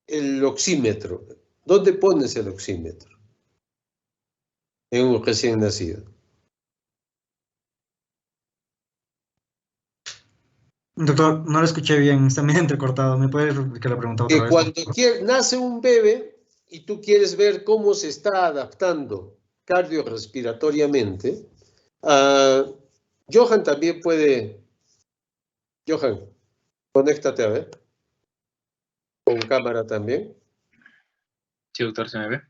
el oxímetro? ¿Dónde pones el oxímetro? En un recién nacido. Doctor, no lo escuché bien, está medio entrecortado. ¿Me puede repetir la pregunta otra Que vez? cuando nace un bebé y tú quieres ver cómo se está adaptando cardiorrespiratoriamente, Johan también puede. Johan, conéctate a ver. con cámara también. Sí, doctor, ¿se me ve?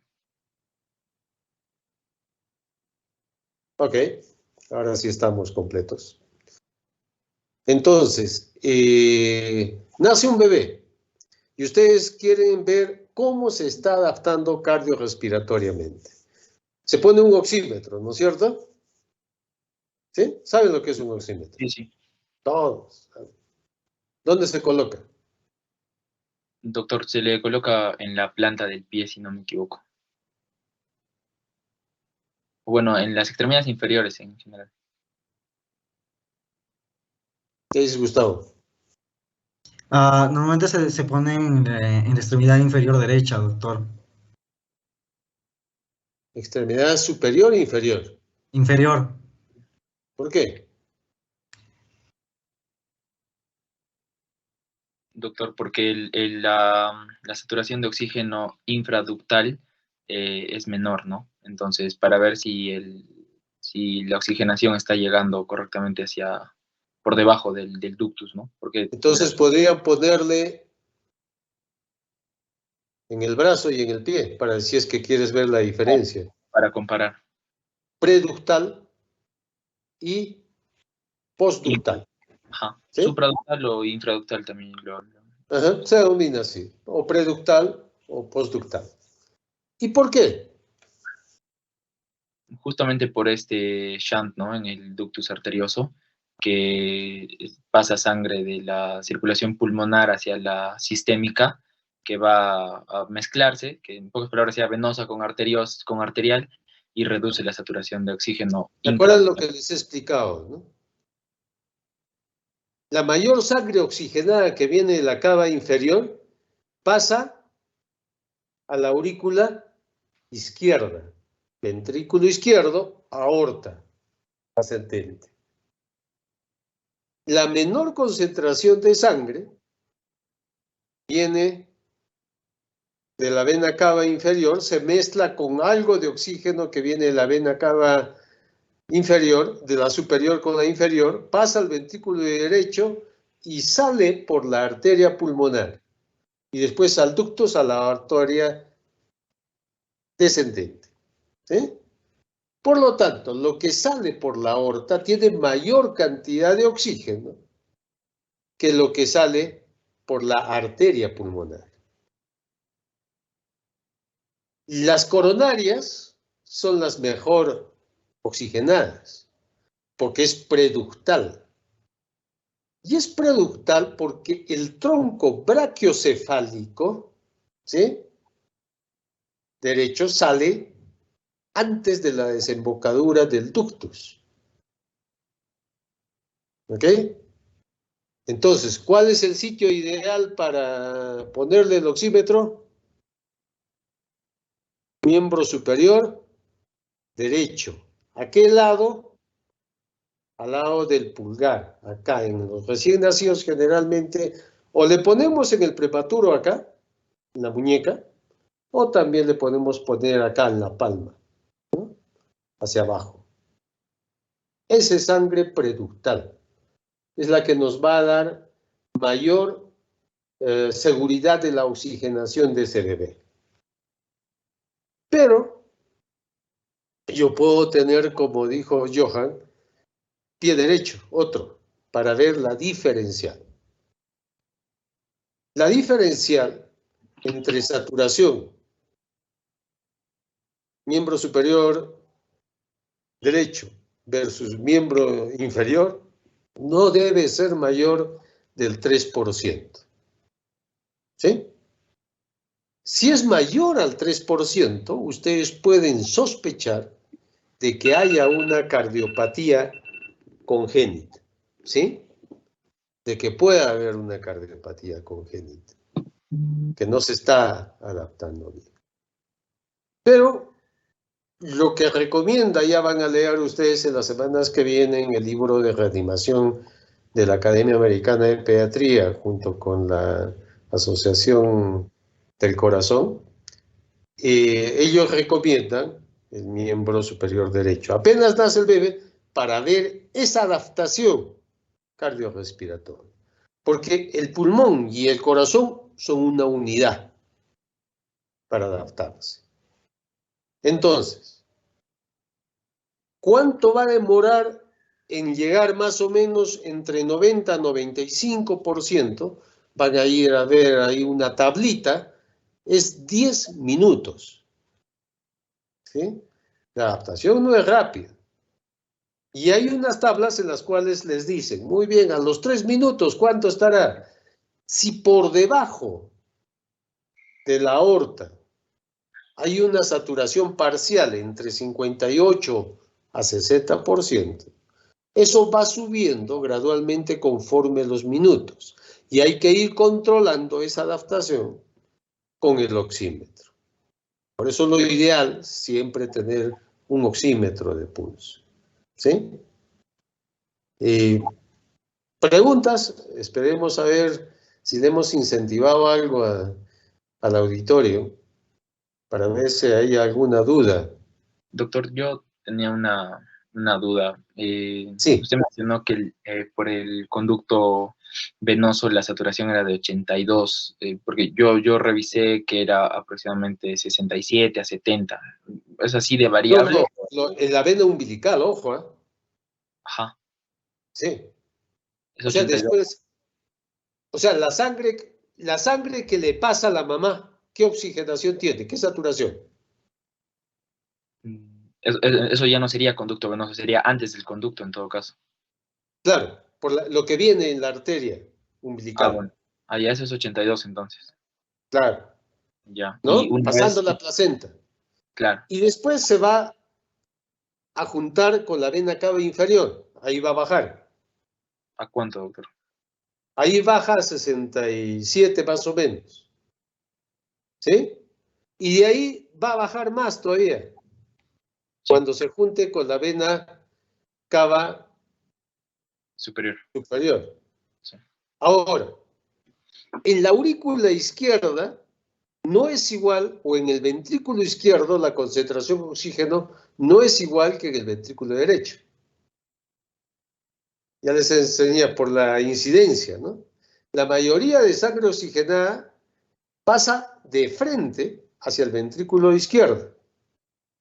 Ok, ahora sí estamos completos. Entonces, nace un bebé y ustedes quieren ver cómo se está adaptando cardiorrespiratoriamente. Se pone un oxímetro, ¿no es cierto? ¿Sí? ¿Saben lo que es un oxímetro? Sí, sí. Todos. ¿Dónde se coloca? Doctor, se le coloca en la planta del pie, si no me equivoco. Bueno, en las extremidades inferiores en general. ¿Qué dice Gustavo? Normalmente se pone en la extremidad inferior derecha, doctor. ¿Extremidad superior e inferior? Inferior. ¿Por qué? Doctor, porque la saturación de oxígeno infraductal es menor, ¿no? Entonces, para ver si la oxigenación está llegando correctamente por debajo del ductus, ¿no? Porque Entonces podrían ponerle en el brazo y en el pie, para si es que quieres ver la diferencia. para comparar. Preductal y postductal. Ajá. ¿Sí? Supraductal o infraductal también Ajá, se denomina así, o preductal o postductal. ¿Y por qué? justamente por este shunt, ¿no? En el ductus arterioso, que pasa sangre de la circulación pulmonar hacia la sistémica, que va a mezclarse, que en pocas palabras sea venosa con arterial, y reduce la saturación de oxígeno ¿Se acuerdan lo intraductal. que les he explicado, no? La mayor sangre oxigenada que viene de la cava inferior pasa a la aurícula izquierda, ventrículo izquierdo, aorta ascendente. La menor concentración de sangre viene de la vena cava inferior, se mezcla con algo de oxígeno que viene de la vena cava inferior, de la superior con la inferior, pasa al ventrículo derecho y sale por la arteria pulmonar. Y después al ductus a la arteria descendente. ¿Sí? Por lo tanto, lo que sale por la aorta tiene mayor cantidad de oxígeno que lo que sale por la arteria pulmonar. Las coronarias son las mejor oxigenadas porque es preductal. Y es preductal porque el tronco brachiocefálico, ¿sí?, derecho sale antes de la desembocadura del ductus. ¿Ok? Entonces, ¿cuál es el sitio ideal para ponerle el oxímetro? Miembro superior derecho. ¿A qué lado? Al lado del pulgar. Acá, en los recién nacidos generalmente, o le ponemos en el prematuro acá, en la muñeca, o también le podemos poner acá en la palma, ¿no?, hacia abajo. Esa es sangre preductal. Es la que nos va a dar mayor seguridad de la oxigenación de ese bebé. Pero yo puedo tener, como dijo Johan, pie derecho, otro, para ver la diferencial. La diferencial entre saturación, miembro superior derecho versus miembro inferior, no debe ser mayor del 3%. ¿Sí? Si es mayor al 3%, ustedes pueden sospechar de que haya una cardiopatía congénita, ¿sí? De que pueda haber una cardiopatía congénita, que no se está adaptando bien. Pero lo que recomienda, ya van a leer ustedes en las semanas que vienen el libro de reanimación de la Academia Americana de Pediatría, junto con la Asociación del Corazón. Ellos recomiendan el miembro superior derecho. Apenas nace el bebé para ver esa adaptación cardiorrespiratoria. Porque el pulmón y el corazón son una unidad para adaptarse. Entonces, ¿cuánto va a demorar en llegar más o menos entre 90 a 95%? Van a ir a ver ahí una tablita, es 10 minutos. ¿Sí? La adaptación no es rápida. Y hay unas tablas en las cuales les dicen, muy bien, a los 3 minutos, ¿cuánto estará? Si por debajo de la aorta hay una saturación parcial entre 58 a 60%, eso va subiendo gradualmente conforme los minutos. Y hay que ir controlando esa adaptación con el oxímetro. Por eso lo ideal es siempre tener un oxímetro de pulso. ¿Sí? Preguntas, esperemos a ver si le hemos incentivado algo al auditorio para ver si hay alguna duda. Doctor, yo tenía una duda. Sí. Usted mencionó que por el conducto venoso la saturación era de 82, porque yo revisé que era aproximadamente 67 a 70. ¿Es así de variable? En la vena umbilical, ojo, ¿eh? Ajá. Sí. Es O sea, 82. después, o sea, la sangre que le pasa a la mamá, ¿qué oxigenación tiene? ¿Qué saturación? Eso ya no sería conducto venoso, sería antes del conducto en todo caso. Claro, por lo que viene en la arteria umbilical. Bueno. Ya eso es 82 entonces. Claro. Ya. ¿No? Y una Pasando vez, la placenta. claro. Y después se va a juntar con la vena cava inferior. Ahí va a bajar. ¿A cuánto, doctor? Ahí baja a 67 más o menos. ¿Sí? Y de ahí va a bajar más todavía. Cuando se junte con la vena cava superior. Sí. Ahora, en la aurícula izquierda no es igual, o en el ventrículo izquierdo la concentración de oxígeno no es igual que en el ventrículo derecho. Ya les enseñé por la incidencia, ¿no? La mayoría de sangre oxigenada pasa de frente hacia el ventrículo izquierdo.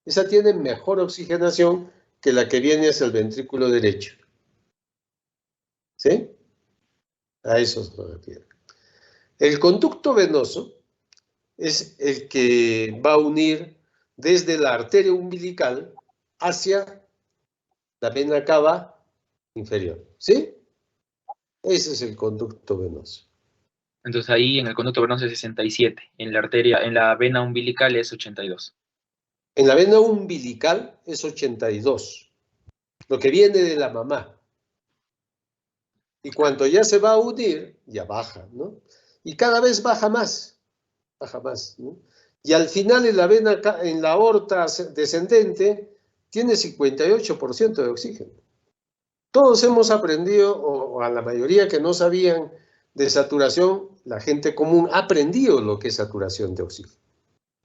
Esa tiene mejor oxigenación que la que viene hacia el ventrículo derecho. ¿Sí? A eso se refiere. El conducto venoso es el que va a unir desde la arteria umbilical hacia la vena cava inferior. ¿Sí? Ese es el conducto venoso. Entonces ahí en el conducto venoso es 67, en la arteria, en la vena umbilical es 82. En la vena umbilical es 82, lo que viene de la mamá. Y cuando ya se va a unir, ya baja, ¿no? Y cada vez baja más, ¿no? Y al final en la aorta descendente tiene 58% de oxígeno. Todos hemos aprendido, o a la mayoría que no sabían de saturación, la gente común ha aprendido lo que es saturación de oxígeno,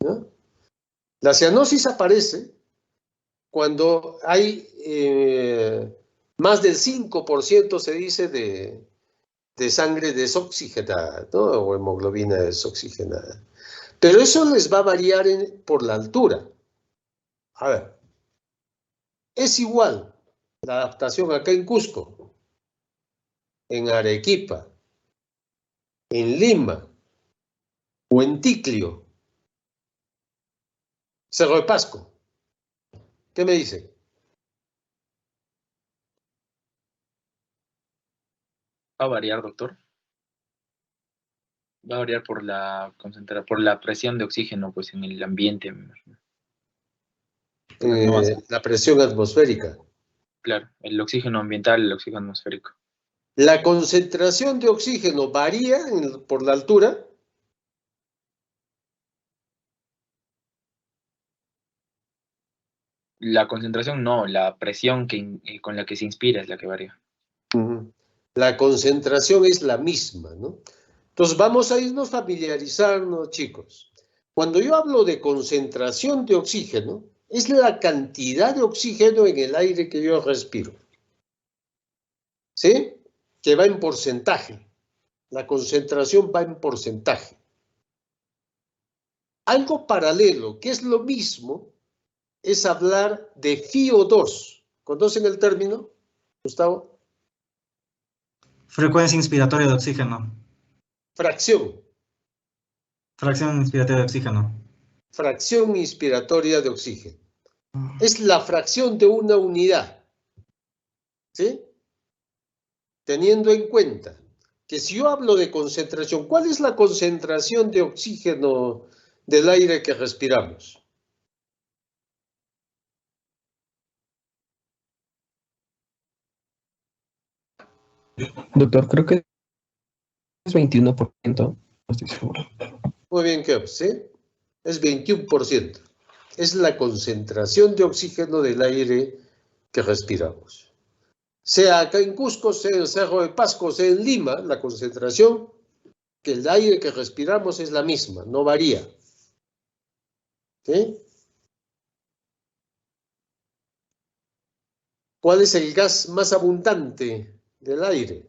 ¿no? La cianosis aparece cuando hay más del 5% se dice de sangre desoxigenada, ¿no? O hemoglobina desoxigenada. Pero eso les va a variar por la altura. A ver, es igual la adaptación acá en Cusco, en Arequipa, en Lima o en Ticlio, Cerro de Pasco. ¿Qué me dicen? ¿Va a variar, doctor? Va a variar por la presión de oxígeno pues en el ambiente, me imagino. La presión atmosférica. Claro, el oxígeno ambiental, el oxígeno atmosférico. La concentración de oxígeno varía por la altura. La concentración no, la presión con la que se inspira es la que varía. La concentración es la misma, ¿no? Entonces vamos a irnos familiarizando, chicos. Cuando yo hablo de concentración de oxígeno, es la cantidad de oxígeno en el aire que yo respiro. ¿Sí? Que va en porcentaje. La concentración va en porcentaje. Algo paralelo, que es lo mismo, es hablar de FiO2. ¿Conocen el término, Gustavo? Frecuencia inspiratoria de oxígeno. Fracción. Fracción inspiratoria de oxígeno. Fracción inspiratoria de oxígeno. Es la fracción de una unidad. ¿Sí? Teniendo en cuenta que si yo hablo de concentración, ¿cuál es la concentración de oxígeno del aire que respiramos? Doctor, creo que es 21%, no estoy seguro. Muy bien, ¿qué? ¿Sí? Es 21%. Es la concentración de oxígeno del aire que respiramos. Sea acá en Cusco, sea en el Cerro de Pasco, sea en Lima, la concentración que el aire que respiramos es la misma, no varía. ¿Sí? ¿Cuál es el gas más abundante del aire?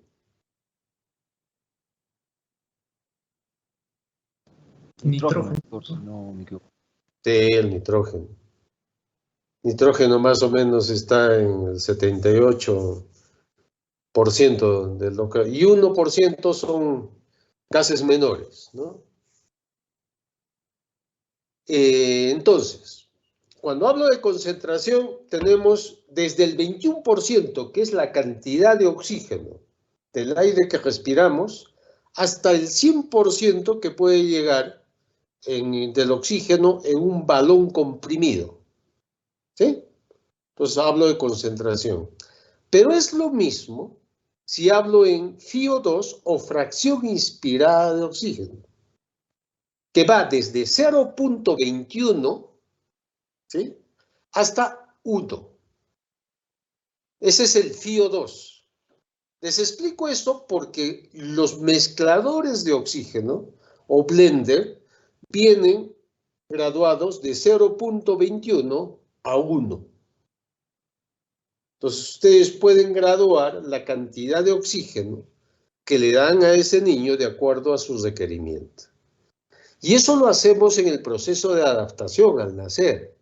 Nitrógeno. No me equivoco. Sí, el nitrógeno. Nitrógeno más o menos está en el 78% de lo que... Y 1% son gases menores, ¿no? Entonces, cuando hablo de concentración, tenemos desde el 21%, que es la cantidad de oxígeno del aire que respiramos, hasta el 100% que puede llegar del oxígeno en un balón comprimido. ¿Sí? Entonces hablo de concentración. Pero es lo mismo si hablo en FiO2 o fracción inspirada de oxígeno, que va desde 0.21, ¿sí?, hasta 1. Ese es el FiO2. Les explico esto porque los mezcladores de oxígeno o blender vienen graduados de 0.21 a 1. Entonces ustedes pueden graduar la cantidad de oxígeno que le dan a ese niño de acuerdo a sus requerimientos. Y eso lo hacemos en el proceso de adaptación al nacer.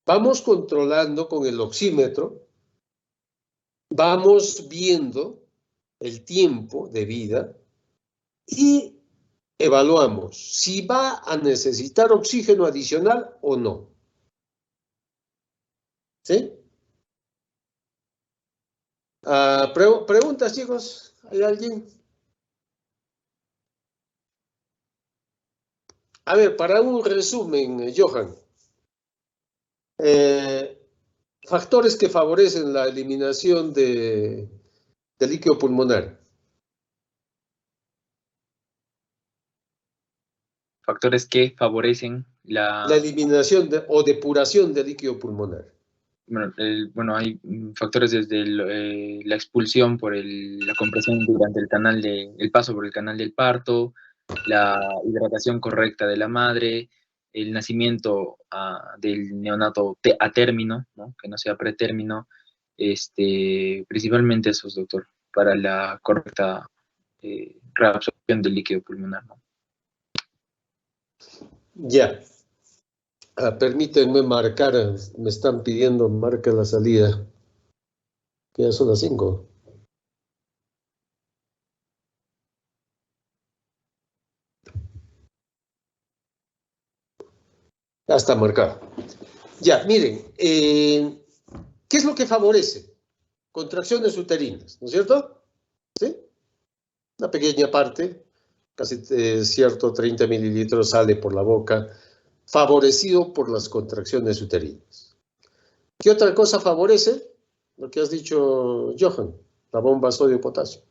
Vamos controlando con el oxímetro, vamos viendo el tiempo de vida y evaluamos si va a necesitar oxígeno adicional o no. ¿Sí? ¿Preguntas, chicos? ¿Hay alguien? A ver, para un resumen, Johan. Factores que favorecen la eliminación de líquido pulmonar. Factores que favorecen La eliminación o depuración de líquido pulmonar. Bueno, hay factores desde la expulsión por la compresión durante el paso por el canal del parto, la hidratación correcta de la madre, el nacimiento del neonato a término, ¿no?, que no sea pretérmino, principalmente esos, doctor, para la correcta reabsorción del líquido pulmonar, ¿no? Ya. Permítanme marcar, me están pidiendo marca la salida, que ya son las 5. Ya está marcado. Ya, miren, ¿qué es lo que favorece? Contracciones uterinas, ¿no es cierto? ¿Sí? Una pequeña parte, casi cierto, 30 mililitros sale por la boca, favorecido por las contracciones uterinas. ¿Qué otra cosa favorece? Lo que has dicho, Johan, la bomba sodio-potasio.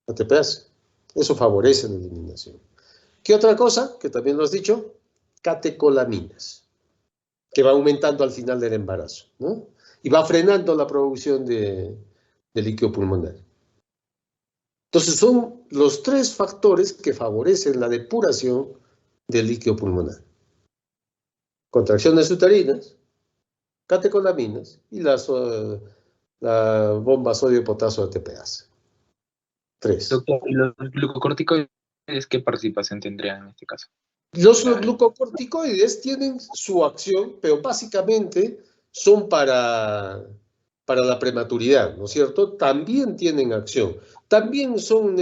ATPase. Eso favorece la eliminación. ¿Qué otra cosa? Que también lo has dicho, catecolaminas, que va aumentando al final del embarazo, ¿no? Y va frenando la producción de líquido pulmonar. Entonces son los 3 factores que favorecen la depuración del líquido pulmonar. Contracciones uterinas, catecolaminas y la bomba sodio-potasio ATPase. 3. Doctor, ¿y los glucocorticoides qué participación tendrían en este caso? Los glucocorticoides tienen su acción, pero básicamente son para la prematuridad, ¿no es cierto? También tienen acción. También son,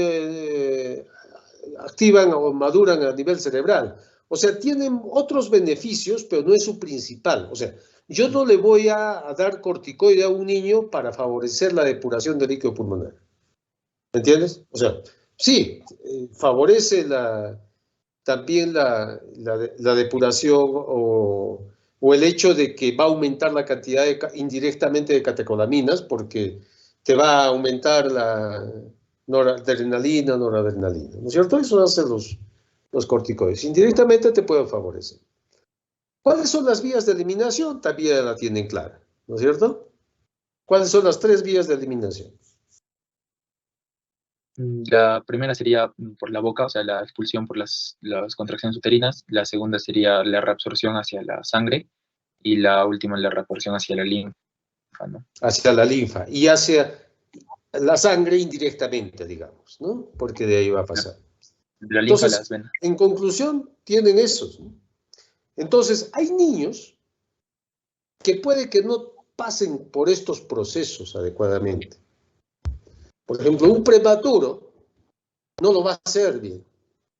activan o maduran a nivel cerebral. O sea, tienen otros beneficios, pero no es su principal. O sea, yo no le voy a dar corticoide a un niño para favorecer la depuración del líquido pulmonar. ¿Me entiendes? O sea, sí, favorece también la depuración o el hecho de que va a aumentar la cantidad indirectamente de catecolaminas porque te va a aumentar la noradrenalina, ¿no es cierto? Eso hacen los corticoides. Indirectamente te pueden favorecer. ¿Cuáles son las vías de eliminación? También la tienen clara, ¿no es cierto? ¿Cuáles son las 3 vías de eliminación? La primera sería por la boca, o sea, la expulsión por las contracciones uterinas. La segunda sería la reabsorción hacia la sangre. Y la última, la reabsorción hacia la linfa, ¿no? Hacia la linfa y hacia la sangre indirectamente, digamos, ¿no? Porque de ahí va a pasar. La linfa, Entonces, las venas. en conclusión, tienen esos, ¿no? Entonces, hay niños que puede que no pasen por estos procesos adecuadamente. Por ejemplo, un prematuro no lo va a hacer bien,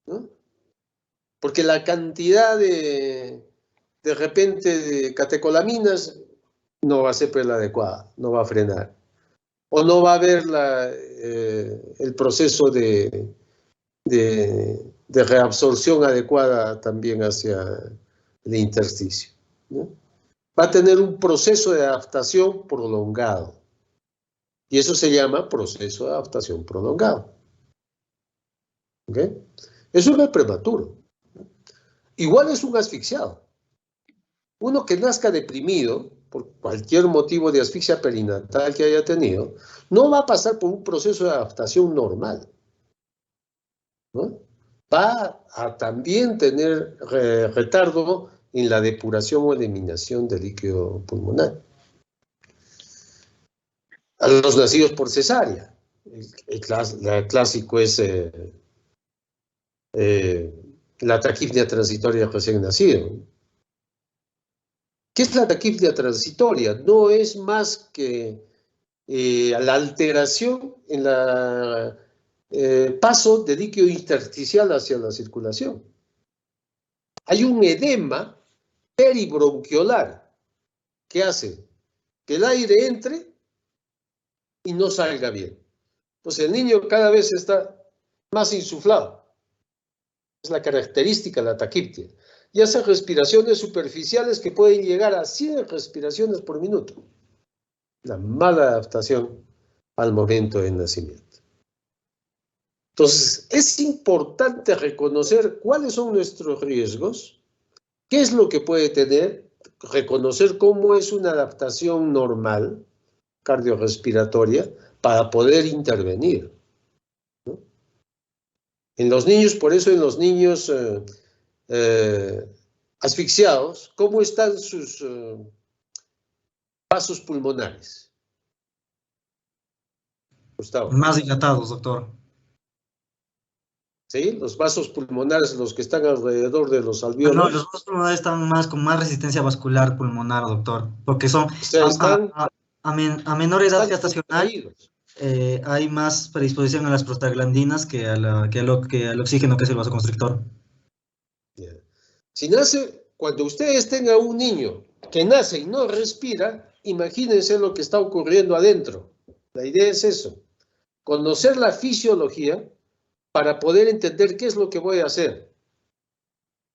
¿no? Porque la cantidad de repente de catecolaminas no va a ser la adecuada, no va a frenar. O no va a haber el proceso de reabsorción adecuada también hacia el intersticio, ¿no? Va a tener un proceso de adaptación prolongado. Y eso se llama proceso de adaptación prolongado. ¿Ok? Eso no es prematuro. Igual es un asfixiado. Uno que nazca deprimido, por cualquier motivo de asfixia perinatal que haya tenido, no va a pasar por un proceso de adaptación normal, ¿no? Va a también tener retardo en la depuración o eliminación del líquido pulmonar. A los nacidos por cesárea, el clásico es la taquipnea transitoria recién nacido. ¿Qué es la taquipnea transitoria? No es más que la alteración en el paso de líquido intersticial hacia la circulación. Hay un edema peribronquiolar que hace que el aire entre y no salga bien. Entonces el niño cada vez está más insuflado. Es la característica de la taquipnea. Y hace respiraciones superficiales que pueden llegar a 100 respiraciones por minuto. La mala adaptación al momento del nacimiento. Entonces, es importante reconocer cuáles son nuestros riesgos, qué es lo que puede tener, reconocer cómo es una adaptación normal cardiorrespiratoria para poder intervenir, ¿no? En los niños, por eso en los niños asfixiados, ¿cómo están sus vasos pulmonares? Gustavo. Más dilatados, doctor. ¿Sí? Los vasos pulmonares, los que están alrededor de los No, alvéolos. los vasos pulmonares están más con más resistencia vascular pulmonar, doctor, porque son O sea, están a menor edad gestacional, contraídos. hay más predisposición a las prostaglandinas que al oxígeno, que es el vasoconstrictor. Yeah. Si nace, cuando ustedes tengan un niño que nace y no respira, imagínense lo que está ocurriendo adentro. La idea es eso, conocer la fisiología para poder entender qué es lo que voy a hacer.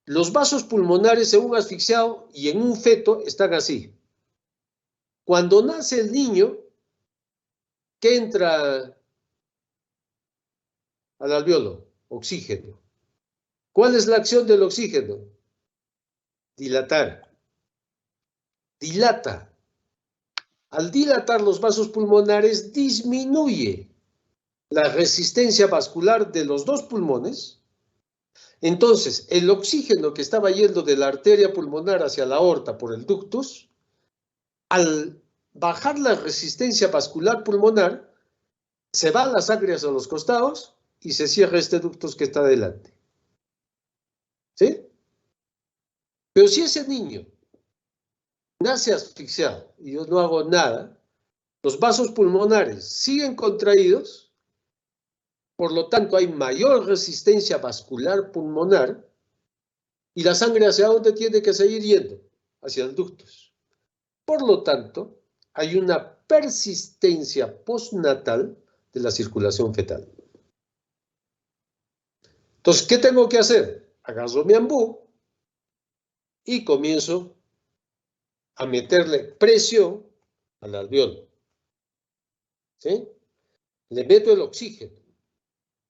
Los vasos pulmonares en un asfixiado y en un feto están así. Cuando nace el niño, ¿qué entra al alvéolo? Oxígeno. ¿Cuál es la acción del oxígeno? Dilatar. Dilata. Al dilatar los vasos pulmonares, disminuye la resistencia vascular de los dos pulmones. Entonces, el oxígeno que estaba yendo de la arteria pulmonar hacia la aorta por el ductus, al bajar la resistencia vascular pulmonar, se va la sangre hacia los costados y se cierra este ducto que está adelante. ¿Sí? Pero si ese niño nace asfixiado y yo no hago nada, los vasos pulmonares siguen contraídos, por lo tanto hay mayor resistencia vascular pulmonar y la sangre hacia dónde tiene que seguir yendo, hacia los ductos. Por lo tanto, hay una persistencia postnatal de la circulación fetal. Entonces, ¿qué tengo que hacer? Agarro mi ambú y comienzo a meterle presión al alveolo. ¿Sí? Le meto el oxígeno.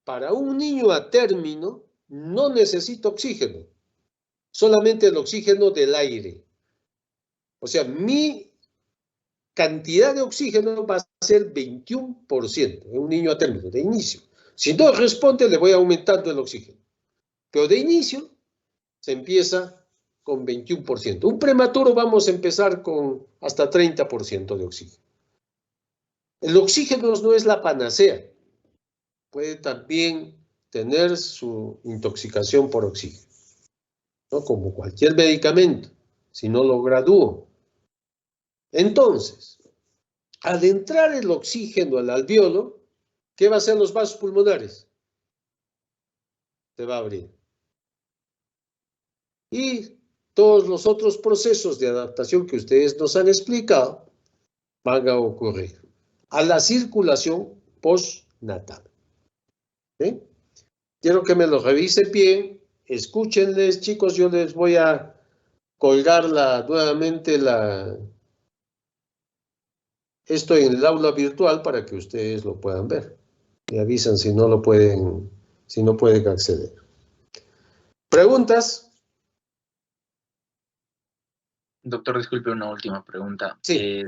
Para un niño a término no necesito oxígeno, solamente el oxígeno del aire. O sea, mi cantidad de oxígeno va a ser 21% en un niño a término, de inicio. Si no responde, le voy aumentando el oxígeno. Pero de inicio se empieza con 21%. Un prematuro vamos a empezar con hasta 30% de oxígeno. El oxígeno no es la panacea. Puede también tener su intoxicación por oxígeno, ¿no? Como cualquier medicamento, si no lo gradúo. Entonces, al entrar el oxígeno al alveolo, ¿qué va a hacer los vasos pulmonares? Se va a abrir. Y todos los otros procesos de adaptación que ustedes nos han explicado van a ocurrir a la circulación postnatal. ¿Sí? Quiero que me lo revisen bien, escúchenles, chicos, yo les voy a colgar nuevamente esto en el aula virtual para que ustedes lo puedan ver. Me avisan si no pueden acceder. ¿Preguntas? Doctor, disculpe, una última pregunta. Sí.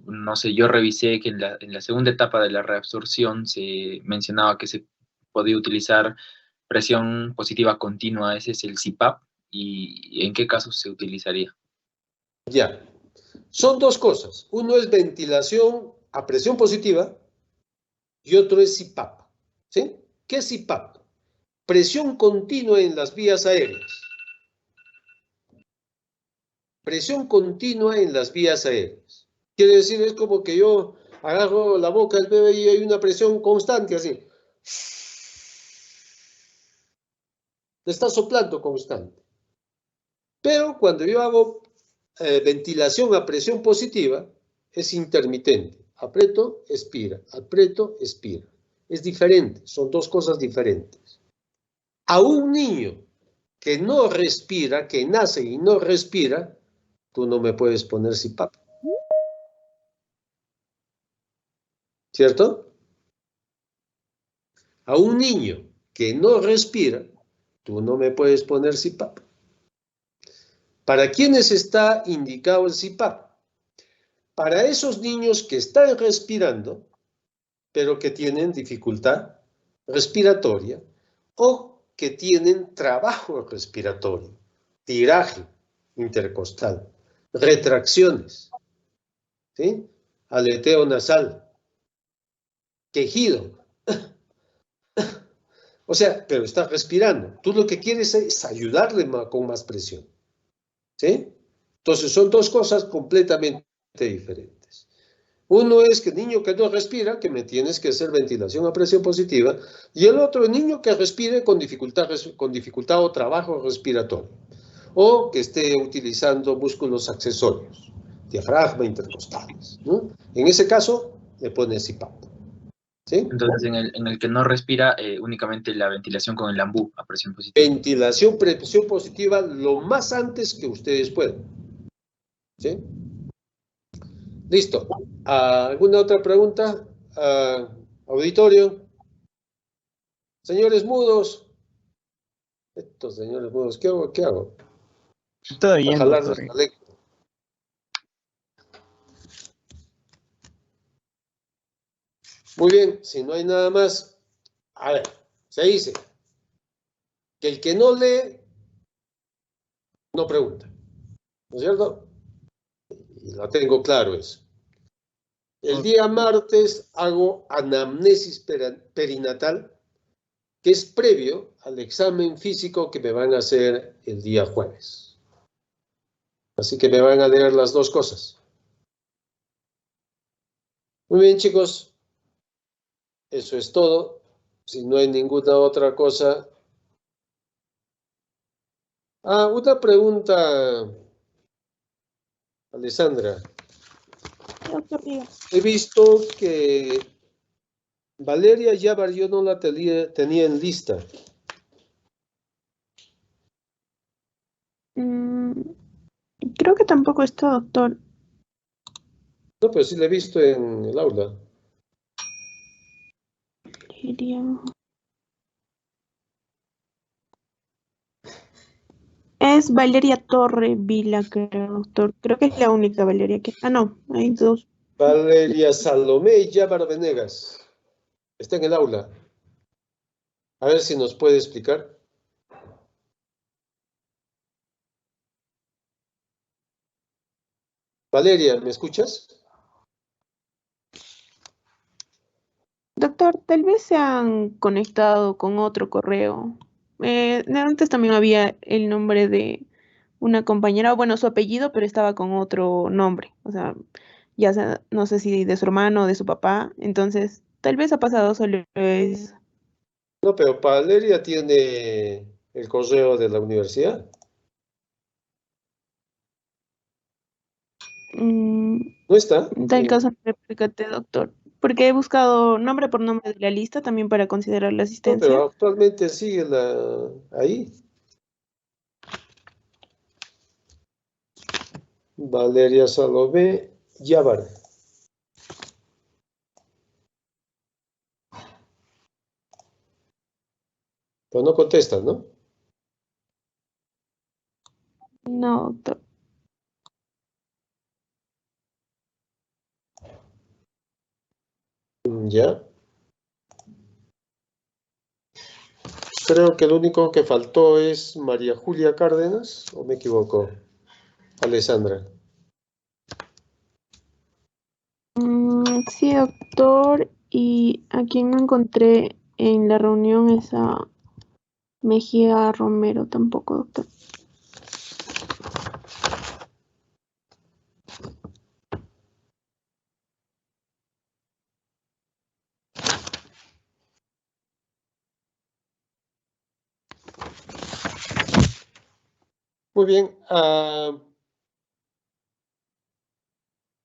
No sé, yo revisé que en la segunda etapa de la reabsorción se mencionaba que se podía utilizar presión positiva continua, ese es el CPAP, ¿y en qué casos se utilizaría? Ya. Son dos cosas. Uno es ventilación a presión positiva y otro es CPAP. ¿Sí? ¿Qué es CPAP? Presión continua en las vías aéreas. Presión continua en las vías aéreas. Quiere decir, es como que yo agarro la boca del bebé y hay una presión constante, así. Le está soplando constante. Pero cuando yo hago ventilación a presión positiva, es intermitente. Aprieto, expira. Aprieto, expira. Es diferente, son dos cosas diferentes. A un niño que no respira, que nace y no respira, tú no me puedes poner CPAP. ¿Cierto? A un niño que no respira, tú no me puedes poner CPAP. ¿Para quiénes está indicado el CPAP? Para esos niños que están respirando, pero que tienen dificultad respiratoria o que tienen trabajo respiratorio, tiraje intercostal, retracciones, ¿sí? Aleteo nasal, quejido. O sea, pero está respirando. Tú lo que quieres es ayudarle con más presión. ¿Sí? Entonces son dos cosas completamente diferentes. Uno es que el niño que no respira, que me tienes que hacer ventilación a presión positiva, y el otro, el niño que respire con dificultad o trabajo respiratorio, o que esté utilizando músculos accesorios, diafragma, intercostales, ¿no? En ese caso, le pones CPAP. ¿Sí? Entonces, en el que no respira, únicamente la ventilación con el ambú a presión positiva. Ventilación, presión positiva, lo más antes que ustedes puedan. ¿Sí? Listo. ¿Alguna otra pregunta? Auditorio. Señores mudos. Estos señores mudos, ¿qué hago? ¿Qué hago? Está bien, jalarles doctor. la lengua. Muy bien, si no hay nada más, a ver, se dice que el que no lee, no pregunta. ¿No es cierto? Y lo tengo claro eso. El día martes hago anamnesis perinatal, que es previo al examen físico que me van a hacer el día jueves. Así que me van a leer las dos cosas. Muy bien, chicos. Eso es todo. Si no hay ninguna otra cosa. Una pregunta, Alessandra. Doctor, diga. He visto que Valeria Yabar yo no la tenía en lista. Creo que tampoco está, doctor. No, pero sí la he visto en el aula. Es Valeria Torre Vila, creo, doctor. Creo que es la única Valeria que... no, hay dos. Valeria Salomé Yabar Venegas. Está en el aula. A ver si nos puede explicar. Valeria, ¿me escuchas? Doctor, tal vez se han conectado con otro correo. Antes también había el nombre de una compañera, bueno, su apellido, pero estaba con otro nombre. O sea, ya sea, no sé si de su hermano o de su papá. Entonces, tal vez ha pasado solo eso. No, pero Valeria tiene el correo de la universidad. ¿No está? En tal caso, no me percaté, doctor. Porque he buscado nombre por nombre de la lista también para considerar la No, asistencia. pero actualmente sigue ahí. Valeria Salomé Yabar. Pero no contesta, ¿no? No, doctor. Ya. Creo que lo único que faltó es María Julia Cárdenas, ¿o me equivoco? Alessandra. Sí, doctor. Y a quien no encontré en la reunión es a Mejía Romero tampoco, doctor. Muy bien.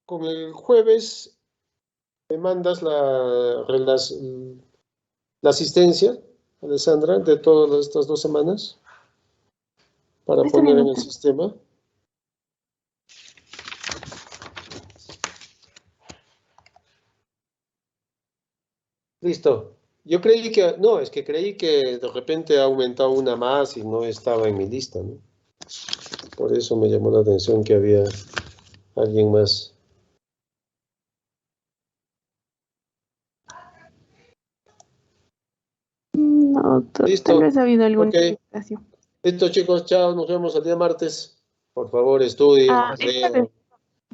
Con el jueves me mandas la asistencia, Alessandra, de todas estas 2 semanas para Está poner bien, en el doctor. sistema. Listo. Yo creí que, no, es que creí que de repente ha aumentado una más y no estaba en mi lista, ¿no? Por eso me llamó la atención que había alguien más. No, doctor. Listo. Tal vez ha habido alguna Ok. equivocación. Listo, chicos. Chao. Nos vemos el día martes. Por favor, estudien, lean,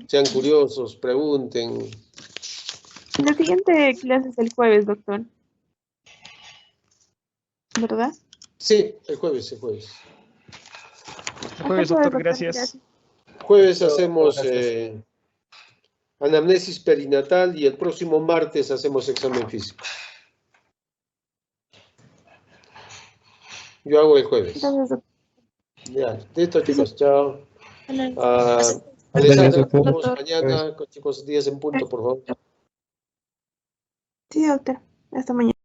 sean curiosos, pregunten. La siguiente clase es el jueves, doctor. ¿Verdad? Sí, el jueves, el jueves. Jueves, doctor, gracias. Jueves hacemos anamnesis perinatal y el próximo martes hacemos examen físico. Yo hago el jueves. Gracias, doctor. Ya, listo, chicos, chao. Gracias, Alessandra, nos doctor. vemos mañana, chicos, 10 en punto, por favor. Sí, doctor. Hasta mañana.